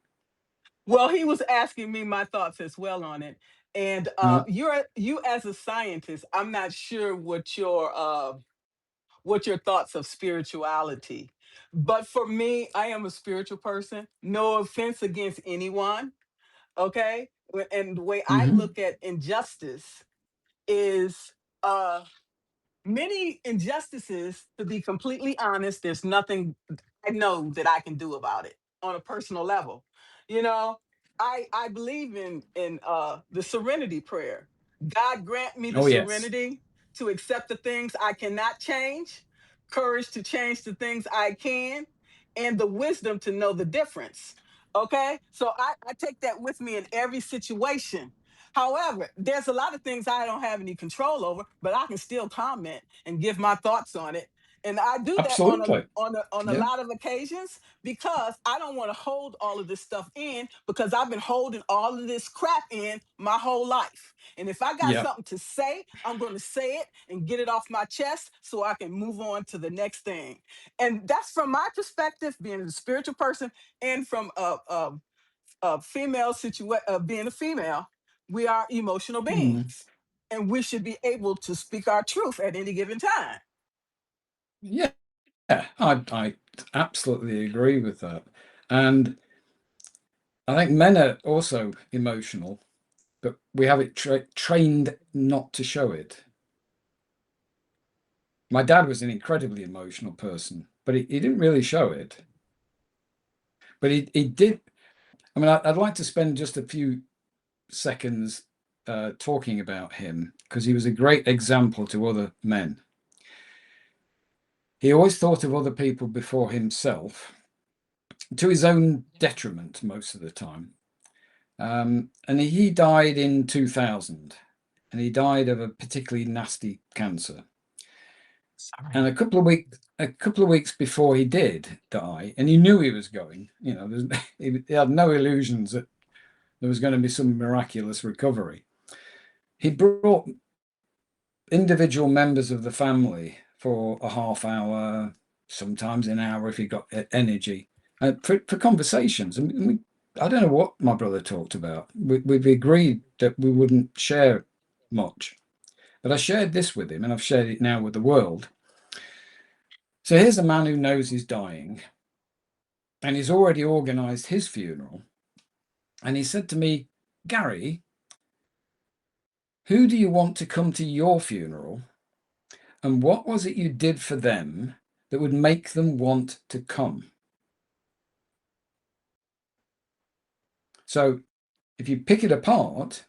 Well, he was asking me my thoughts as well on it, and Uh, you as a scientist, I'm not sure what your thoughts of spirituality, but for me, I am a spiritual person. No offense against anyone, okay? And the way I mhm. look at injustice is uh many injustices, to be completely honest, there's nothing I know that I can do about it on a personal level. You know, I believe in the serenity prayer. God grant me the Oh, yes. serenity to accept the things I cannot change, courage to change the things I can, and the wisdom to know the difference. Okay? So I take that with me in every situation. However, there's a lot of things I don't have any control over, but I can still comment and give my thoughts on it. And I do that on a Absolutely. on a Yeah. lot of occasions because I don't want to hold all of this stuff in because I've been holding all of this crap in my whole life. And if I got Yeah. something to say, I'm going to say it and get it off my chest so I can move on to the next thing. And that's from my perspective, being a spiritual person, and from a being a female, we are emotional Mm. beings, and we should be able to speak our truth at any given time. Yeah. I absolutely agree with that. And I think men are also emotional, but we have it trained not to show it. My dad was an incredibly emotional person, but he didn't really show it. But he did. I mean, I'd like to spend just a few seconds talking about him because he was a great example to other men. He always thought of other people before himself. to his own detriment most of the time. And he died in 2000, and he died of a particularly nasty cancer. Sorry. And a couple of weeks before he did die, and he knew he was going, he had no illusions that there was going to be some miraculous recovery. He brought individual members of the family for a half hour, sometimes an hour if he got energy, for conversations. And I don't know what my brother talked about. We've agreed that we wouldn't share much, but I shared this with him, and I've shared it now with the world. So here's a man who knows he's dying, and he's already organised his funeral. And he said to me, Gary, who do you want to come to your funeral? And what was it you did for them that would make them want to come? So if you pick it apart,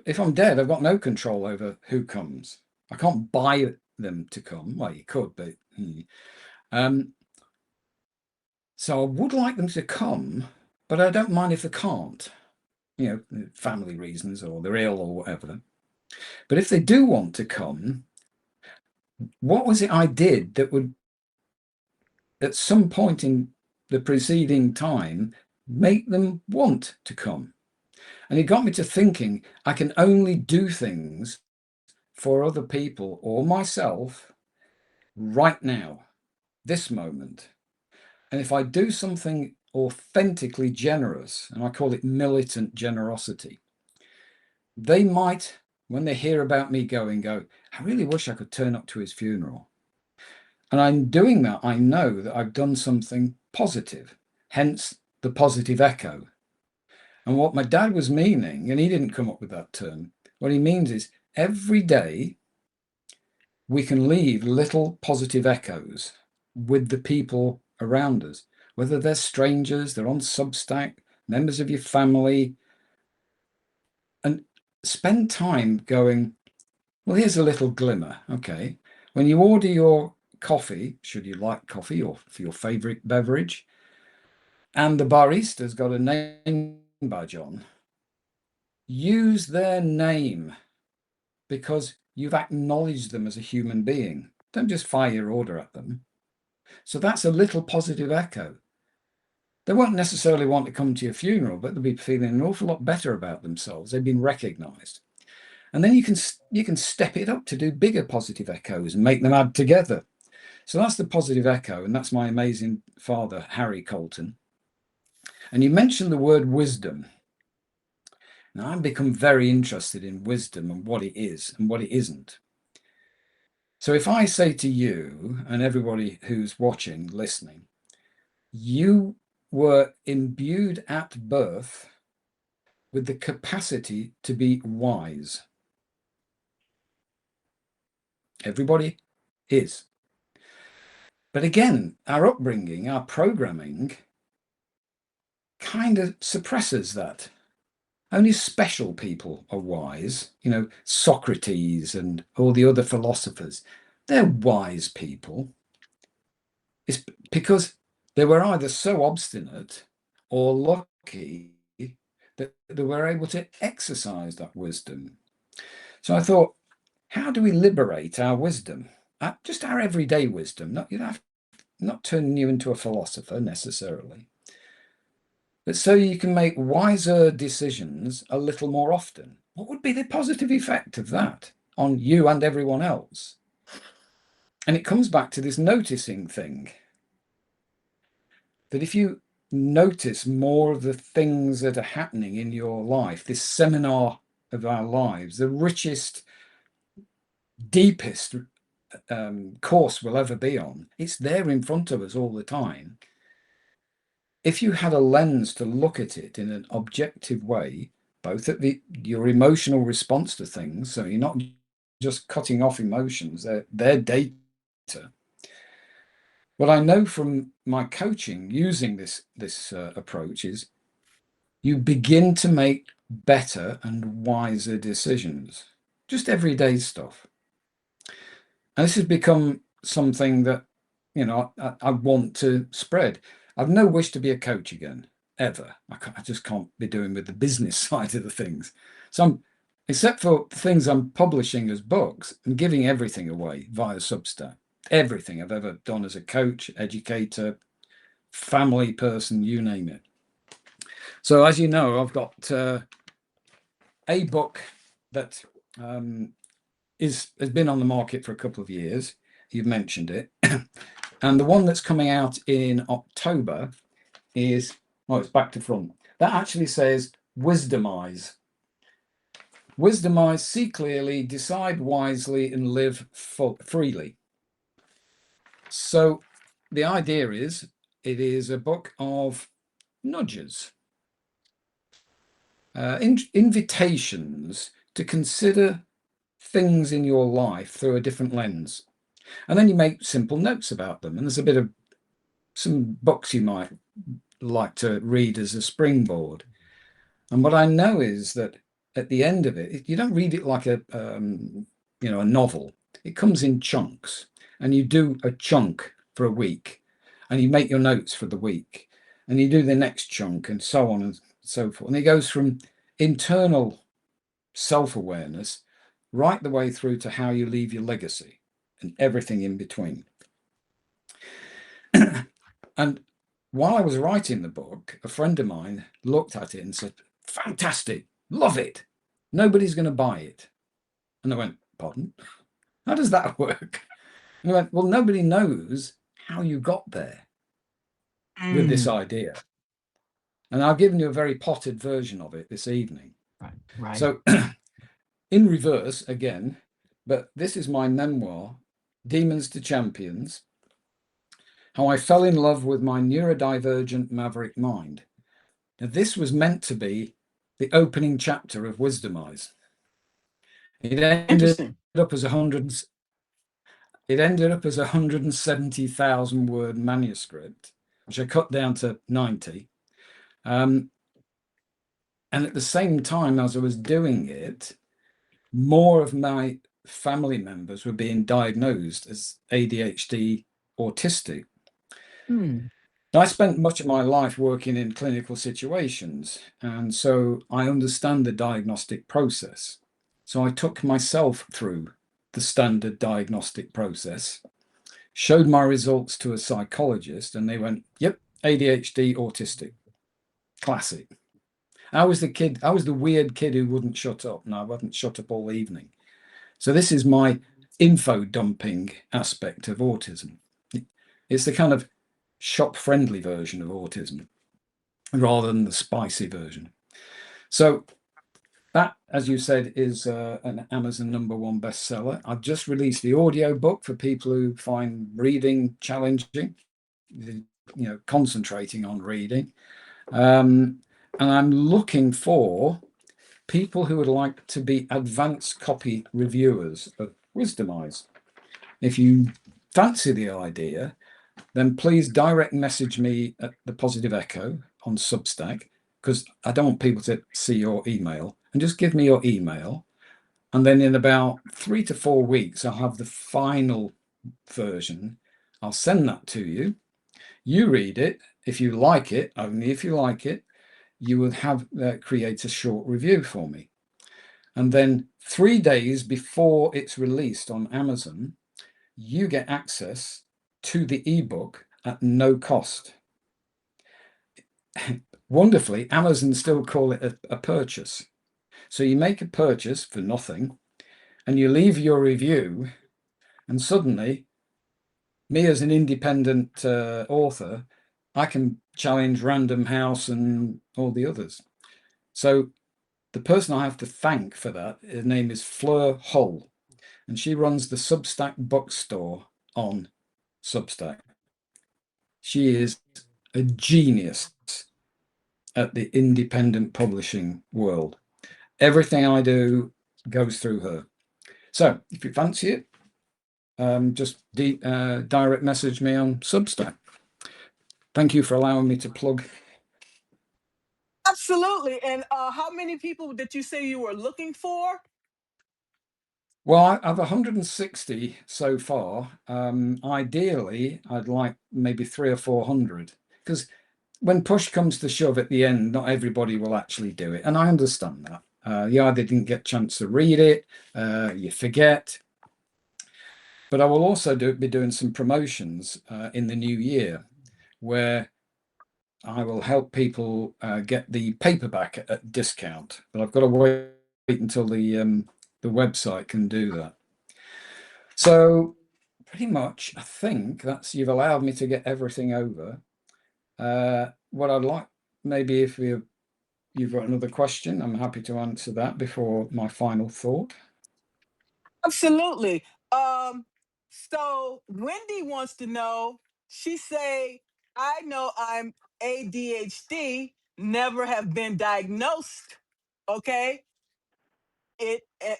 if I'm dead, I've got no control over who comes. I can't buy them to come. Well, you could, but so I would like them to come, but I don't mind if they can't, family reasons, or they're ill or whatever. But if they do want to come, what was it I did that would, at some point in the preceding time, make them want to come? And it got me to thinking, I can only do things for other people or myself right now, this moment. And if I do something authentically generous, and I call it militant generosity, they might, when they hear about me going, go, I really wish I could turn up to his funeral. And I'm doing that. I know that I've done something positive, hence the positive echo. And what my dad was meaning, and he didn't come up with that term, what he means is every day we can leave little positive echoes with the people around us, whether they're strangers, they're on Substack, members of your family, and spend time going, well, here's a little glimmer. Okay. When you order your coffee, should you like coffee or for your favorite beverage, and the barista's got a name badge on, use their name, because you've acknowledged them as a human being. Don't just fire your order at them. So that's a little positive echo. They won't necessarily want to come to your funeral, but they'll be feeling an awful lot better about themselves. They've been recognized. And then you can step it up to do bigger positive echoes and make them add together. So that's the positive echo, and that's my amazing father, Harry Coulton. And you mentioned the word wisdom. Now, I've become very interested in wisdom and what it is and what it isn't. So if I say to you and everybody who's watching, listening, you were imbued at birth with the capacity to be wise. Everybody is. But again, our upbringing, our programming kind of suppresses that. Only special people are wise. Socrates and all the other philosophers, they're wise people. It's because they were either so obstinate or lucky that they were able to exercise that wisdom. So I thought, how do we liberate our wisdom? Just our everyday wisdom, not turning you into a philosopher necessarily, but so you can make wiser decisions a little more often. What would be the positive effect of that on you and everyone else? And it comes back to this noticing thing, that if you notice more of the things that are happening in your life, this seminar of our lives, the richest, deepest course we'll ever be on, it's there in front of us all the time. If you had a lens to look at it in an objective way, both at your emotional response to things, so you're not just cutting off emotions, they're data. What I know from my coaching using this approach is you begin to make better and wiser decisions, just everyday stuff. And this has become something that I want to spread. I've no wish to be a coach again, ever. I just can't be doing with the business side of the things. So except for things I'm publishing as books and giving everything away via Substack, everything I've ever done as a coach, educator, family person, you name it. So as you know, I've got a book that has been on the market for a couple of years. You've mentioned it. And the one that's coming out in October is, it's back to front. That actually says Wisdomize. Wisdomize, see clearly, decide wisely, and live freely. So the idea is, it is a book of nudges, invitations to consider things in your life through a different lens. And then you make simple notes about them. And there's a bit of some books you might like to read as a springboard. And what I know is that at the end of it, you don't read it like a novel. It comes in chunks, and you do a chunk for a week, and you make your notes for the week, and you do the next chunk, and so on and so forth. And it goes from internal self-awareness right the way through to how you leave your legacy and everything in between. And while I was writing the book, a friend of mine looked at it and said, "Fantastic, love it. Nobody's going to buy it." And I went, "Pardon? How does that work?" And I went, "Well, nobody knows how you got there with this idea. And I've given you a very potted version of it this evening." Right. So in reverse again, but this is my memoir, Demons to Champions, How I Fell in Love with My Neurodivergent Maverick Mind. Now, this was meant to be the opening chapter of Wisdomize. It ended up as 170,000 word manuscript, which I cut down to 90. And at the same time as I was doing it, more of my family members were being diagnosed as ADHD autistic. I spent much of my life working in clinical situations, and so I understand the diagnostic process. So I took myself through the standard diagnostic process, showed my results to a psychologist, and they went, "Yep, ADHD, autistic, classic." I was the weird kid who wouldn't shut up, and I wasn't shut up all evening. So this is my info dumping aspect of autism. It's the kind of shop-friendly version of autism rather than the spicy version. So that, as you said, is an Amazon #1 bestseller. I've just released the audio book for people who find reading challenging, concentrating on reading. And I'm looking for people who would like to be advanced copy reviewers of Wisdomize. If you fancy the idea, then please direct message me at the Positive Echo on Substack, because I don't want people to see your email, and just give me your email. And then in about 3 to 4 weeks, I'll have the final version. I'll send that to you. You read it. If you like it, only if you like it, you will have create a short review for me. And then 3 days before it's released on Amazon, you get access to the ebook at no cost. Wonderfully, Amazon still call it a purchase. So you make a purchase for nothing and you leave your review, and suddenly, me as an independent author, I can challenge Random House and all the others. So the person I have to thank for that, her name is Fleur Hull, and she runs the Substack bookstore on Substack. She is a genius at the independent publishing world. Everything I do goes through her. So if you fancy it, just direct message me on Substack. Thank you for allowing me to plug. Absolutely. And how many people did you say you were looking for? Well, I have 160 so far. Ideally, I'd like maybe 300 or 400. because when push comes to shove at the end, not everybody will actually do it. And I understand that. You either didn't get a chance to read it, you forget. But I will also be doing some promotions in the new year where I will help people get the paperback at discount. But I've got to wait until the website can do that. So pretty much, I think that's, you've allowed me to get everything over. What I'd like, maybe if you've got another question, I'm happy to answer that before my final thought. Absolutely. So Wendy wants to know, she say, I know I'm ADHD, never have been diagnosed. Okay.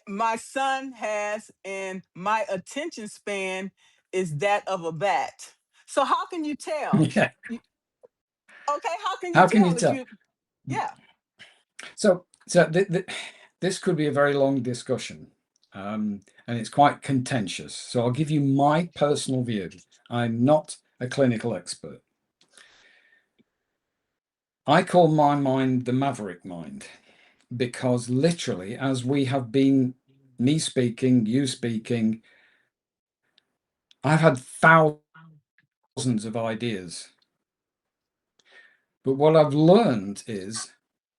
My son has, and my attention span is that of a bat. So how can you tell? Yeah. Okay, how can you How can you tell if tell? you, yeah. So this could be a very long discussion, and it's quite contentious. So I'll give you my personal view. I'm not a clinical expert. I call my mind the maverick mind, because literally, as we have been, me speaking, you speaking, I've had thousands of ideas. But what I've learned is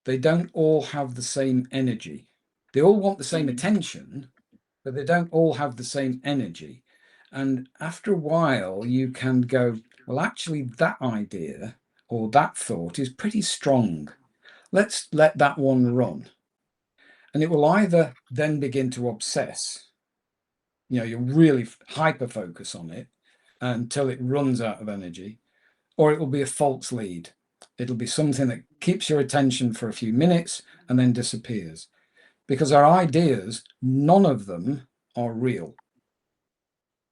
they don't all have the same energy. They all want the same attention, but they don't all have the same energy. And after a while, you can go, well, actually, that idea or that thought is pretty strong. Let's let that one run. And it will either then begin to obsess, you really hyper focus on it until it runs out of energy, or it will be a false lead. It'll be something that keeps your attention for a few minutes and then disappears. Because our ideas, none of them are real.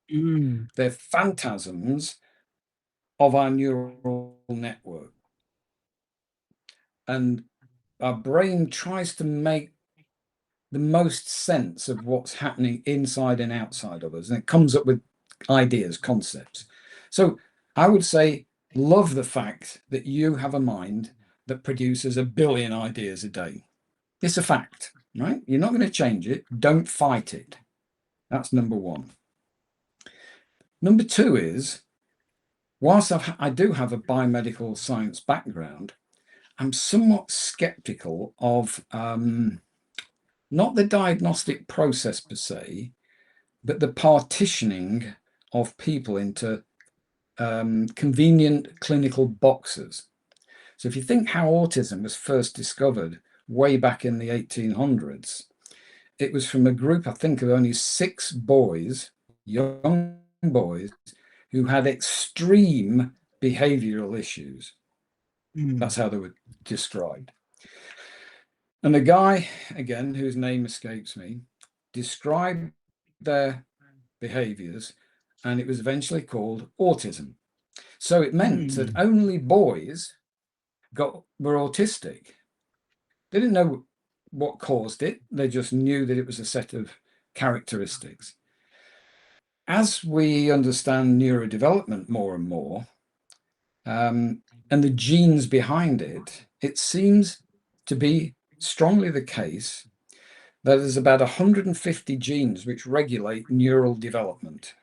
They're phantasms of our neural network. And our brain tries to make the most sense of what's happening inside and outside of us. And it comes up with ideas, concepts. So I would say, love the fact that you have a mind that produces 1 billion ideas a day. It's a fact, right? You're not going to change it. Don't fight it. That's number one. Number two is, whilst I do have a biomedical science background, I'm somewhat skeptical of not the diagnostic process per se, but the partitioning of people into convenient clinical boxes. So if you think how autism was first discovered way back in the 1800s, it was from a group, I think, of only 6 boys, young boys, who had extreme behavioral issues. That's how they were described. And the guy, again, whose name escapes me, described their behaviors, and it was eventually called autism. So it meant that only boys were autistic. They didn't know what caused it. They just knew that it was a set of characteristics. As we understand neurodevelopment more and more, and the genes behind it, it seems to be strongly the case that there's about 150 genes which regulate neural development.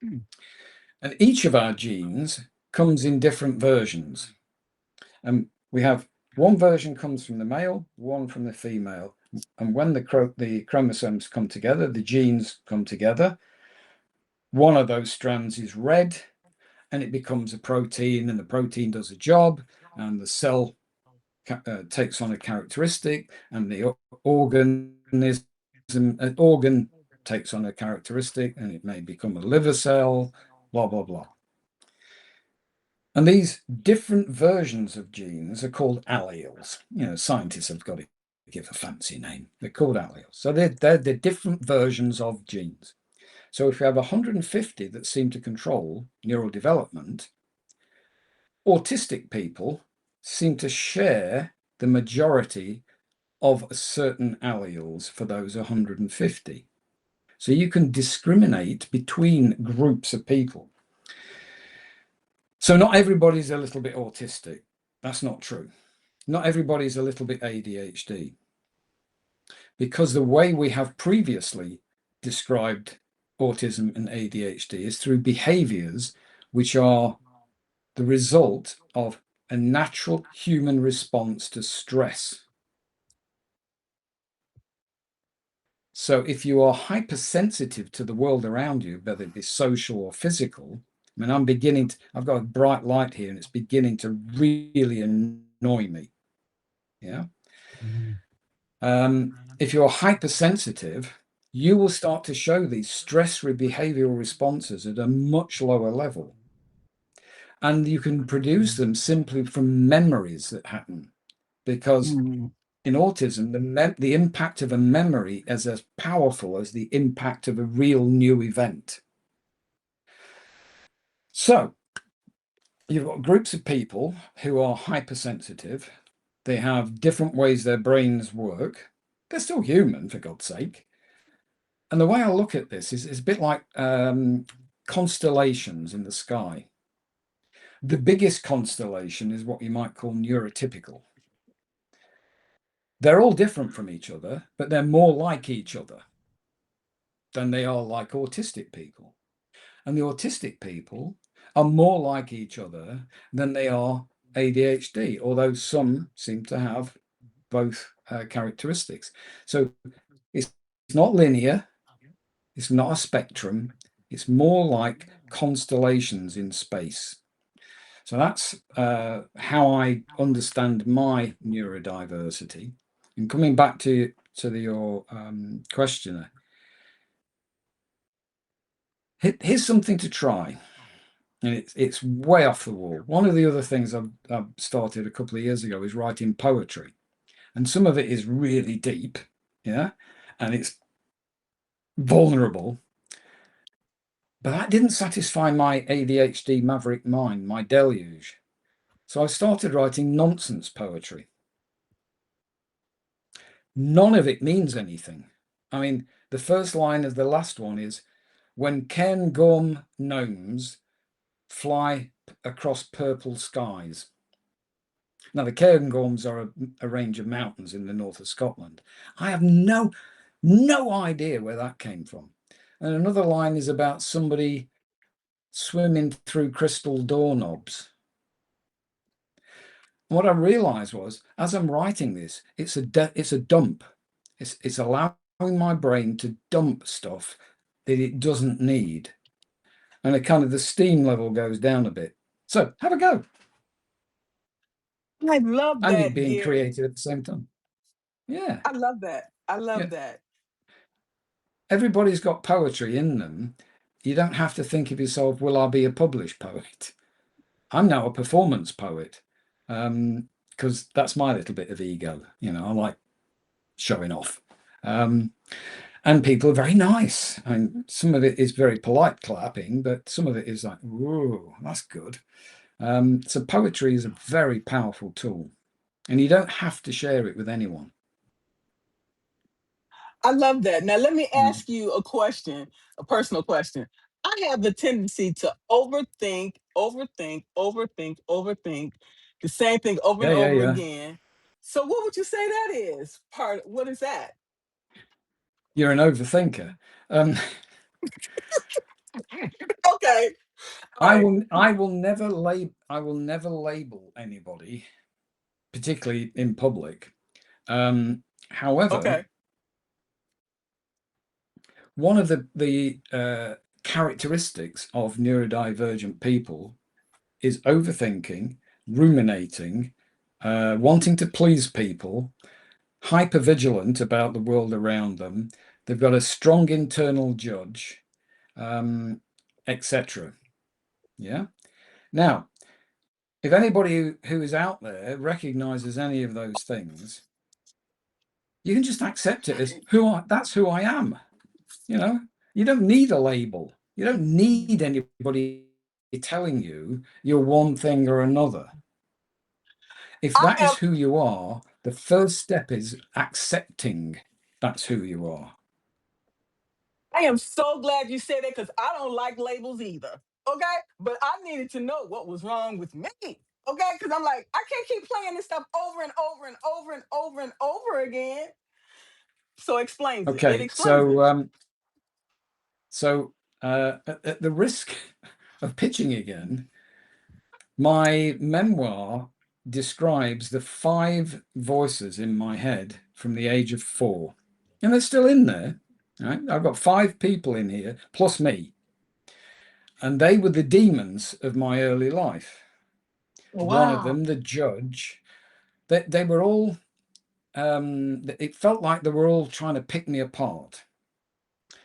And each of our genes comes in different versions. And we have one version comes from the male, one from the female. And when the chromosomes come together, the genes come together, one of those strands is red and it becomes a protein, and the protein does a job, and the cell takes on a characteristic, and the organ takes on a characteristic, and it may become a liver cell, blah, blah, blah. And these different versions of genes are called alleles. Scientists have got to give a fancy name. They're called alleles. So they're different versions of genes. So if you have 150 that seem to control neural development, autistic people seem to share the majority of certain alleles for those 150. So you can discriminate between groups of people. So not everybody's a little bit autistic. That's not true. Not everybody's a little bit ADHD, because the way we have previously described autism and ADHD is through behaviors which are the result of a natural human response to stress. So if you are hypersensitive to the world around you, whether it be social or physical, I mean, I've got a bright light here and it's beginning to really annoy me. Yeah. If you're hypersensitive, you will start to show these stress behavioral responses at a much lower level. And you can produce them simply from memories that happen, because in autism, the impact of a memory is as powerful as the impact of a real new event. So you've got groups of people who are hypersensitive. They have different ways their brains work. They're still human, for God's sake. And the way I look at this is a bit like constellations in the sky. The biggest constellation is what you might call neurotypical. They're all different from each other, but they're more like each other than they are like autistic people. And the autistic people are more like each other than they are ADHD, although some seem to have both characteristics. So it's not linear, it's not a spectrum, it's more like constellations in space. So that's how I understand my neurodiversity. And coming back to your questioner, here's something to try. And it's way off the wall. One of the other things I've started a couple of years ago is writing poetry. And some of it is really deep, yeah, and it's vulnerable. But that didn't satisfy my ADHD maverick mind, my deluge. So I started writing nonsense poetry. None of it means anything. I mean, the first line of the last one is, when Cairngorm gnomes fly across purple skies. Now, the Cairngorms are a range of mountains in the north of Scotland. I have no idea where that came from. And another line is about somebody swimming through crystal doorknobs. And what I realized was, as I'm writing this, it's a dump. It's allowing my brain to dump stuff that it doesn't need. And it kind of, the steam level goes down a bit. So have a go. I love And you're that, being Gary. creative at the same time. Yeah. I love that. I Yeah. love that. Everybody's got poetry in them. You don't have to think of yourself, will I be a published poet? I'm now a performance poet, because that's my little bit of ego. You know, I like showing off. And people are very nice. And some of it is very polite clapping, but some of it is like, whoa, that's good. So poetry is a very powerful tool, and you don't have to share it with anyone. I love that. Now, let me Mm. ask you a question, a personal question. I have the tendency to overthink, overthink, overthink, overthink the same thing over and Yeah, yeah, over yeah. again. So, what would you say that is? What is that? You're an overthinker. Um, Okay. All right. I will never label anybody, particularly in public. However, Okay. one of the characteristics of neurodivergent people is overthinking, ruminating, wanting to please people, hypervigilant about the world around them. They've got a strong internal judge, etc. Yeah. Now, if anybody who is out there recognizes any of those things, you can just accept it as that's who I am. You know, you don't need a label. You don't need anybody telling you you're one thing or another. If I that am is who you are, the first step is accepting that's who you are. I am so glad you said that because I don't like labels either. Okay. But I needed to know what was wrong with me. Okay. Because I'm like, I can't keep playing this stuff over and over and over and over and over again. So explains it. It Okay, explains it. at the risk of pitching again, my memoir describes the 5 voices in my head from the age of 4, and they're still in there. Right? I've got 5 people in here plus me, and they were the demons of my early life. One of Wow. them, the judge, they were all. It felt like they were all trying to pick me apart,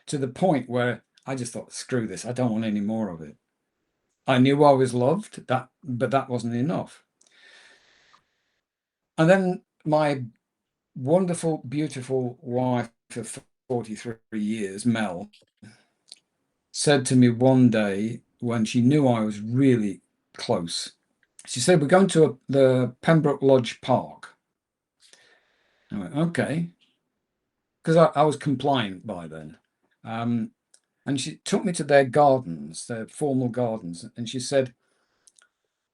to the point where I just thought, screw this, I don't want any more of it. I knew I was loved, but that wasn't enough. And then my wonderful, beautiful wife of 43 years, Mel, said to me one day when she knew I was really close, she said, we're going to the Pembroke Lodge Park. I went, okay, because I was compliant by then. And she took me to their gardens, their formal gardens, and she said,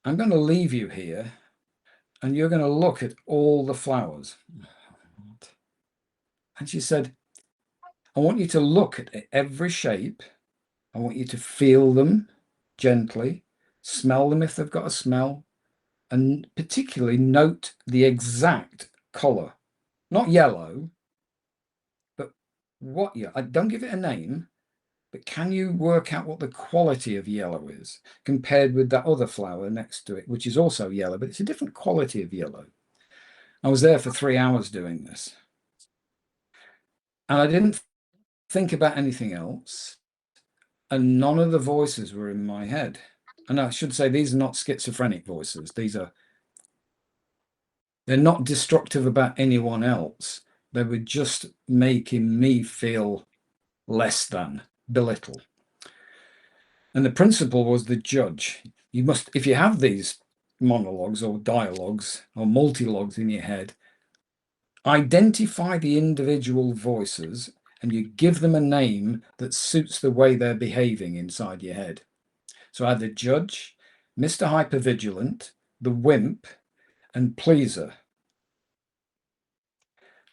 I'm going to leave you here and you're going to look at all the flowers. And she said, I want you to look at every shape. I want you to feel them gently, smell them if they've got a smell, and particularly note the exact color. Not yellow, but what I don't give it a name, but can you work out what the quality of yellow is compared with that other flower next to it, which is also yellow, but it's a different quality of yellow. I was there for 3 hours doing this. And I didn't think about anything else. And none of the voices were in my head. And I should say, these are not schizophrenic voices. They're not destructive about anyone else. They were just making me feel less than, belittle. And the principle was the judge. You must, if you have these monologues or dialogues or multi-logs in your head, identify the individual voices and you give them a name that suits the way they're behaving inside your head. So I had the judge, Mr. Hypervigilant, the wimp, and pleaser.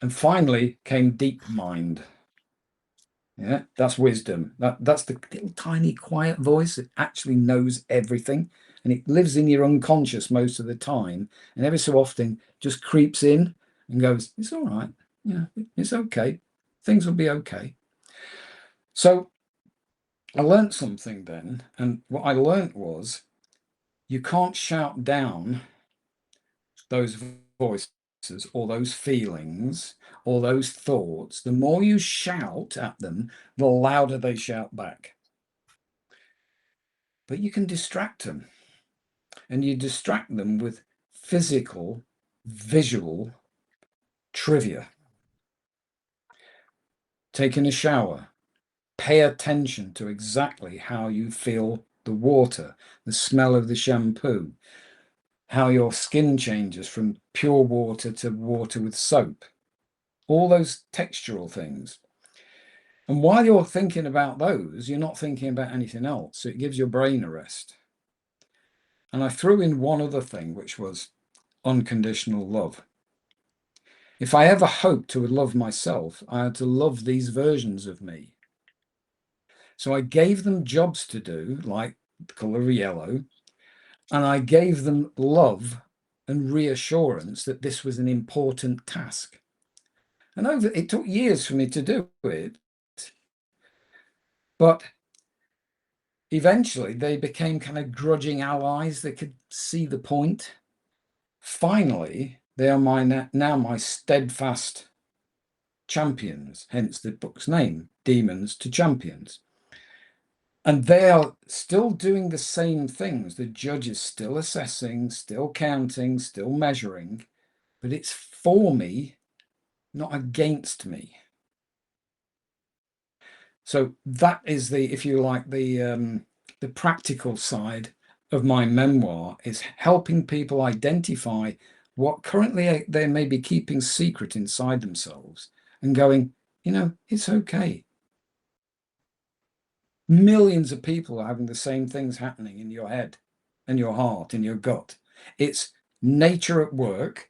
And finally came deep mind. Yeah, that's wisdom. That's the little tiny quiet voice that actually knows everything, and it lives in your unconscious most of the time, and every so often just creeps in and goes, it's all right. Yeah, it's okay. Things will be okay. So I learned something then, and what I learned was you can't shout down those voices or those feelings or those thoughts. The more you shout at them, the louder they shout back. But you can distract them, and you distract them with physical, visual trivia. Taking a shower, pay attention to exactly how you feel the water, the smell of the shampoo, how your skin changes from pure water to water with soap, all those textural things. And while you're thinking about those, you're not thinking about anything else. So it gives your brain a rest. And I threw in one other thing, which was unconditional love. If I ever hoped to love myself, I had to love these versions of me. So I gave them jobs to do, like the color of yellow, and I gave them love and reassurance that this was an important task. And it took years for me to do it, but eventually they became kind of grudging allies. They could see the point. Finally, they are now my steadfast champions, hence the book's name, Demons to Champions. And they are still doing the same things. The judge is still assessing, still counting, still measuring, but it's for me, not against me. So that is if you like, the practical side of my memoir, is helping people identify what currently they may be keeping secret inside themselves and going, it's okay. millions of people are having the same things happening in your head and your heart and your gut. It's nature at work.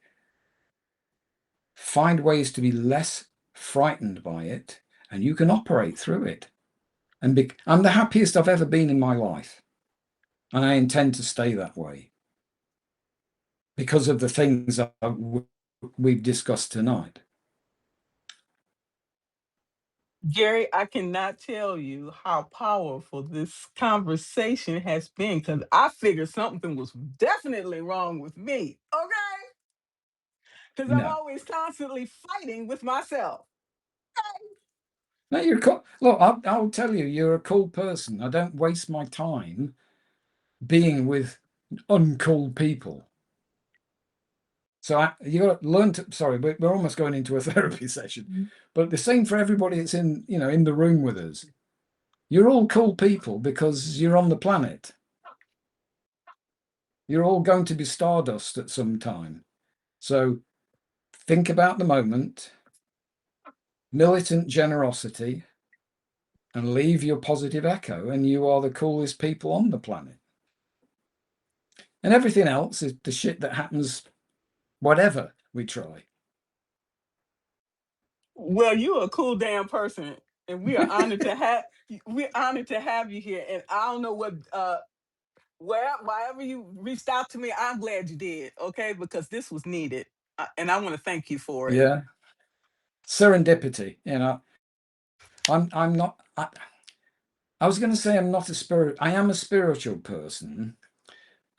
Find ways to be less frightened by it, and you can operate through it. And I'm the happiest I've ever been in my life. And I intend to stay that way because of the things we've discussed tonight. Gary, I cannot tell you how powerful this conversation has been because I figured something was definitely wrong with me. Okay? Because I'm No, always constantly fighting with myself. no, you're cool. Look, I'll tell you, you're a cool person. I don't waste my time being with uncool people. So you got to learn to. Sorry, we're almost going into a therapy session, but the same for everybody that's in the room with us. You're all cool people because you're on the planet. You're all going to be stardust at some time. So think about the moment, militant generosity, and leave your positive echo, and you are the coolest people on the planet. And everything else is the shit that happens, whatever we try. Well, you're a cool damn person, and we're honored to have you here. And I don't know what wherever you reached out to me, I'm glad you did. Okay, because this was needed, and I want to thank you for it. Yeah, serendipity. I'm not. I was going to say I'm not a spirit. I am a spiritual person.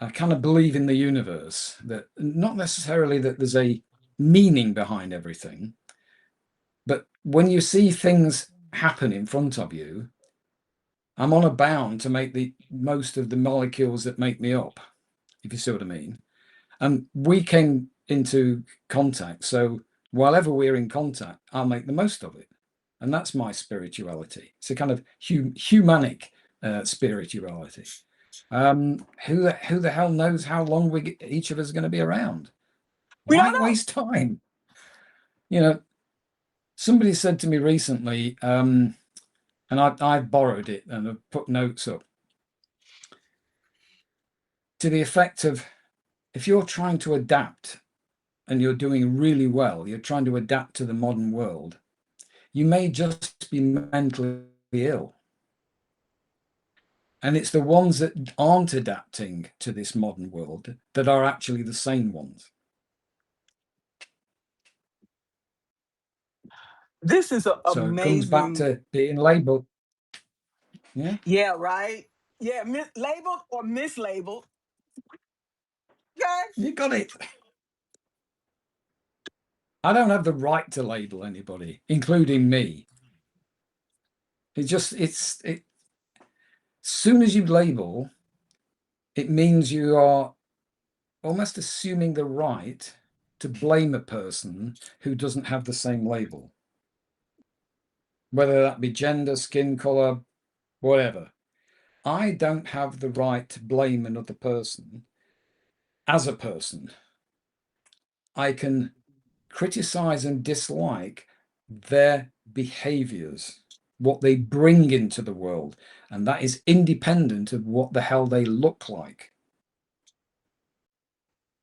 I kind of believe in the universe, that not necessarily that there's a meaning behind everything, but when you see things happen in front of you, I'm on a bound to make the most of the molecules that make me up, if you see what I mean. And we came into contact, so while we're in contact, I'll make the most of it. And that's my spirituality. It's a kind of humanic spirituality. Who the hell knows how long each of us are going to be around? We don't Why know. waste time? Somebody said to me recently, and I borrowed it and I've put notes up to the effect of, if you're trying to adapt and you're doing really well, you're trying to adapt to the modern world, you may just be mentally ill. And it's the ones that aren't adapting to this modern world that are actually the sane ones. This is an So it comes back amazing. to being labeled. Yeah, Yeah, right. Yeah, labeled or mislabeled. Okay. you got it. I don't have the right to label anybody, including me. As soon as you label, it means you are almost assuming the right to blame a person who doesn't have the same label, whether that be gender, skin color, whatever. I don't have the right to blame another person as a person. I can criticize and dislike their behaviors, what they bring into the world, and that is independent of what the hell they look like.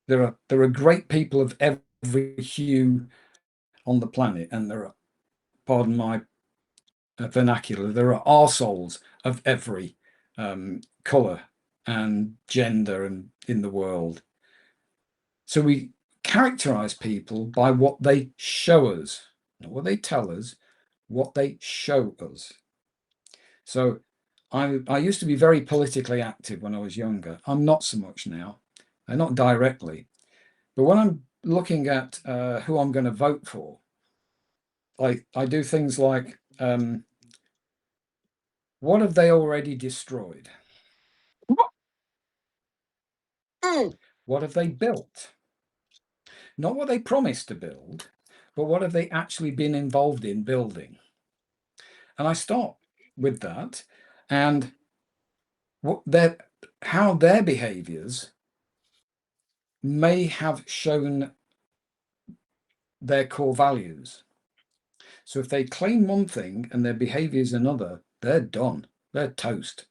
There are great people of every hue on the planet, and there are, pardon my vernacular, there are arseholes of every color and gender and in the world. So we characterize people by what they show us, not what they tell us, what they show us. So I used to be very politically active when I was younger. I'm not so much now, not directly. But when I'm looking at who I'm going to vote for, I do things like, what have they already destroyed? Mm. What have they built? Not what they promised to build, but what have they actually been involved in building? And I start with that, and how their behaviors may have shown their core values. So if they claim one thing and their behavior is another, they're done. they're toast.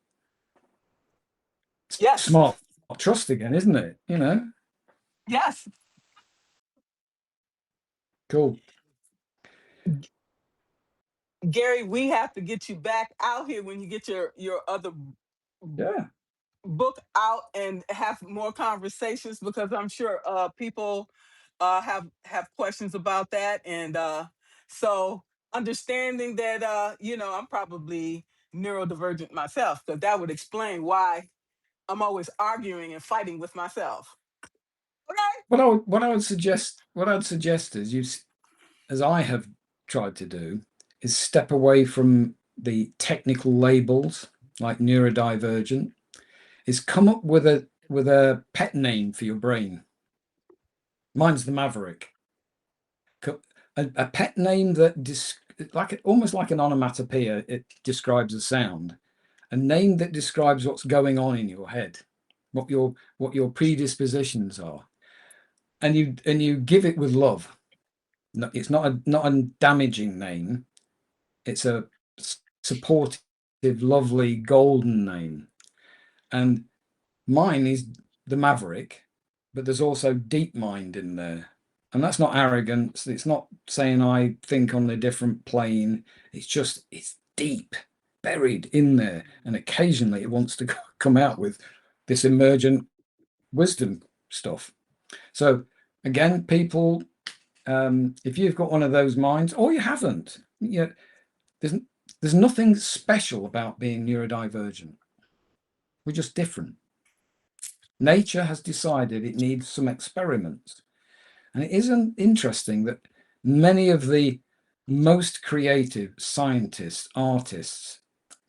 Yes. Smart trust again, isn't it? You know? Yes. Cool. Gary, we have to get you back out here when you get your other Yeah. book out and have more conversations, because I'm sure people have questions about that. And so understanding that I'm probably neurodivergent myself, because that would explain why I'm always arguing and fighting with myself. Okay. What I'd suggest is as I have tried to do, is step away from the technical labels like neurodivergent, is come up with a pet name for your brain. Mine's the Maverick. A pet name that almost like an onomatopoeia. It describes a sound. A name that describes what's going on in your head, what your predispositions are, and you give it with love. No, it's not a damaging name. It's a supportive, lovely, golden name. And mine is the Maverick, but there's also deep mind in there. And that's not arrogance. It's not saying I think on a different plane. It's deep, buried in there. And occasionally it wants to come out with this emergent wisdom stuff. So again, people, if you've got one of those minds, or you haven't, there's nothing special about being neurodivergent. We're just different. Nature has decided it needs some experiments. And it isn't interesting that many of the most creative scientists, artists,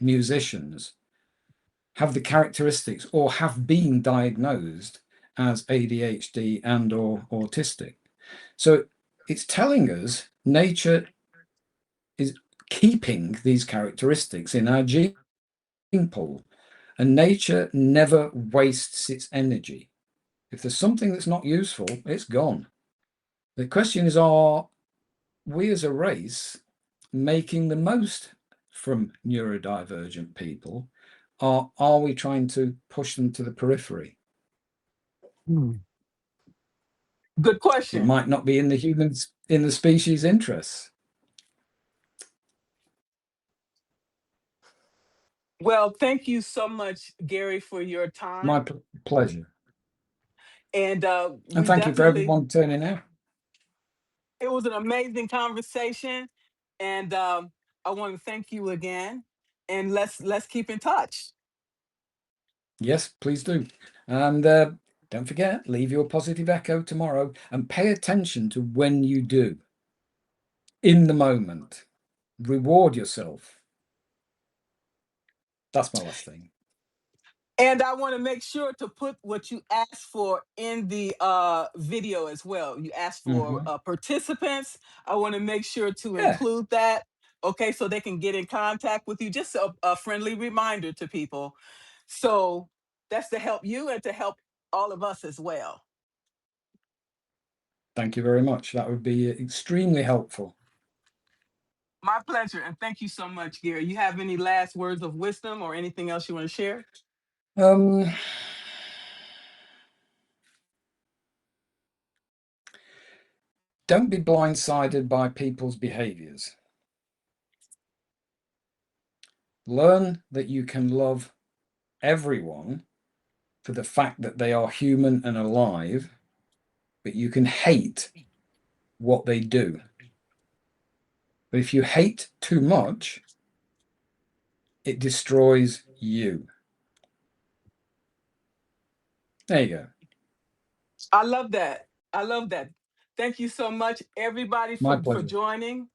musicians have the characteristics or have been diagnosed as ADHD and or autistic. So it's telling us nature is keeping these characteristics in our gene pool, and nature never wastes its energy. If there's something that's not useful, it's gone. The question is, are we as a race making the most from neurodivergent people? Or are we trying to push them to the periphery? Good It question. might not be in the species' interests. Well, thank you so much, Gary, for your time. My pleasure. And And we thank you for definitely, everyone turning out. it was an amazing conversation. And I want to thank you again. And let's keep in touch. Yes, please do. And don't forget, leave your positive echo tomorrow and pay attention to when you do. In the moment. Reward yourself. That's my last thing. And I want to make sure to put what you asked for in the video as well. You asked for participants. I want to make sure to Yeah, include that. Okay, so they can get in contact with you. Just a friendly reminder to people. So that's to help you and to help all of us as well. thank you very much. That would be extremely helpful. My pleasure. And thank you so much, Gary. You have any last words of wisdom or anything else you want to share? Don't be blindsided by people's behaviors. Learn that you can love everyone for the fact that they are human and alive, but you can hate what they do. But if you hate too much, it destroys you. There you go. I love that. I love that. Thank you so much, everybody, My for pleasure. joining.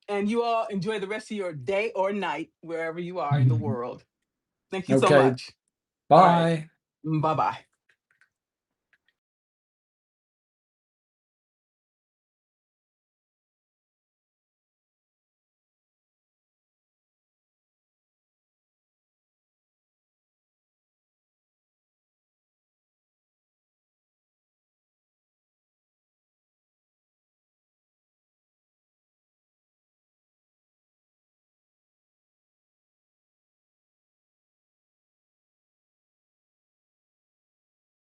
And you all enjoy the rest of your day or night, wherever you are in the world. Thank you so Okay, much. All right. bye. Bye bye.